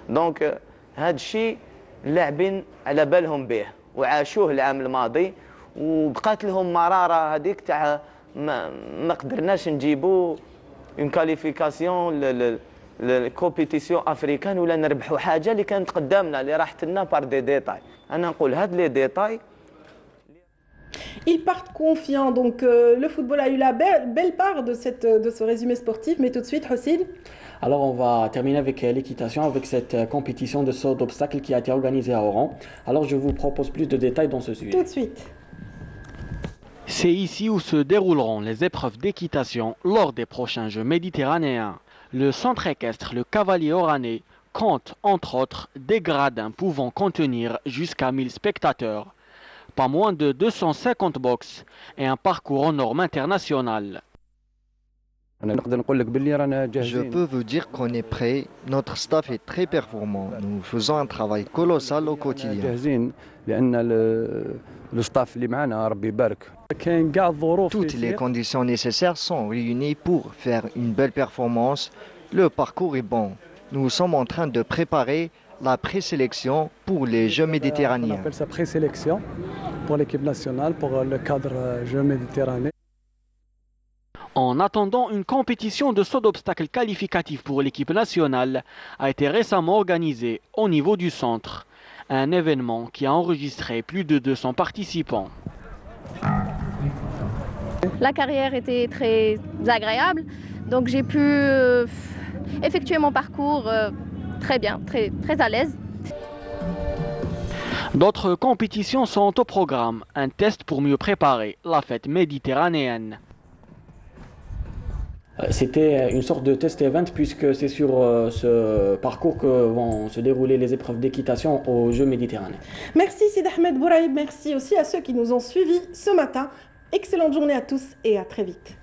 دونك هذا الشيء اللاعبين على بالهم به وعاشوه العام الماضي، وبقات لهم مراره هذيك تاع ما قدرناش نجيبوا اون كاليفيكاسيون للكومبيتيسيون افريكان ولا نربحوا حاجه اللي كانت قدامنا اللي راحت لنا بار دي ديتاي. انا نقول هاد لي ديتاي. Ils partent confiants, donc le football a eu la belle part de ce résumé sportif, mais tout de suite, Hossein. Alors on va terminer avec l'équitation, avec cette compétition de saut d'obstacles qui a été organisée à Oran. Alors je vous propose plus de détails dans ce sujet. Tout de suite. C'est ici où se dérouleront les épreuves d'équitation lors des prochains Jeux méditerranéens. Le centre équestre, le Cavalier Oranais, compte entre autres des gradins pouvant contenir jusqu'à 1000 spectateurs, pas moins de 250 box et un parcours aux normes internationales. Je peux vous dire qu'on est prêt, notre staff est très performant, nous faisons un travail colossal au quotidien. Toutes les conditions nécessaires sont réunies pour faire une belle performance, le parcours est bon. Nous sommes en train de préparer la présélection pour les Jeux méditerranéens. On appelle ça présélection pour l'équipe nationale, pour le cadre Jeux méditerranéens. En attendant, une compétition de saut d'obstacles qualificatif pour l'équipe nationale a été récemment organisée au niveau du centre. Un événement qui a enregistré plus de 200 participants. La carrière était très agréable, donc j'ai pu effectuer mon parcours très bien, très à l'aise. D'autres compétitions sont au programme, un test pour mieux préparer la fête méditerranéenne. C'était une sorte de test event puisque c'est sur ce parcours que vont se dérouler les épreuves d'équitation aux Jeux méditerranéens. Merci Sid Ahmed Bouraïb, merci aussi à ceux qui nous ont suivis ce matin. Excellente journée à tous et à très vite.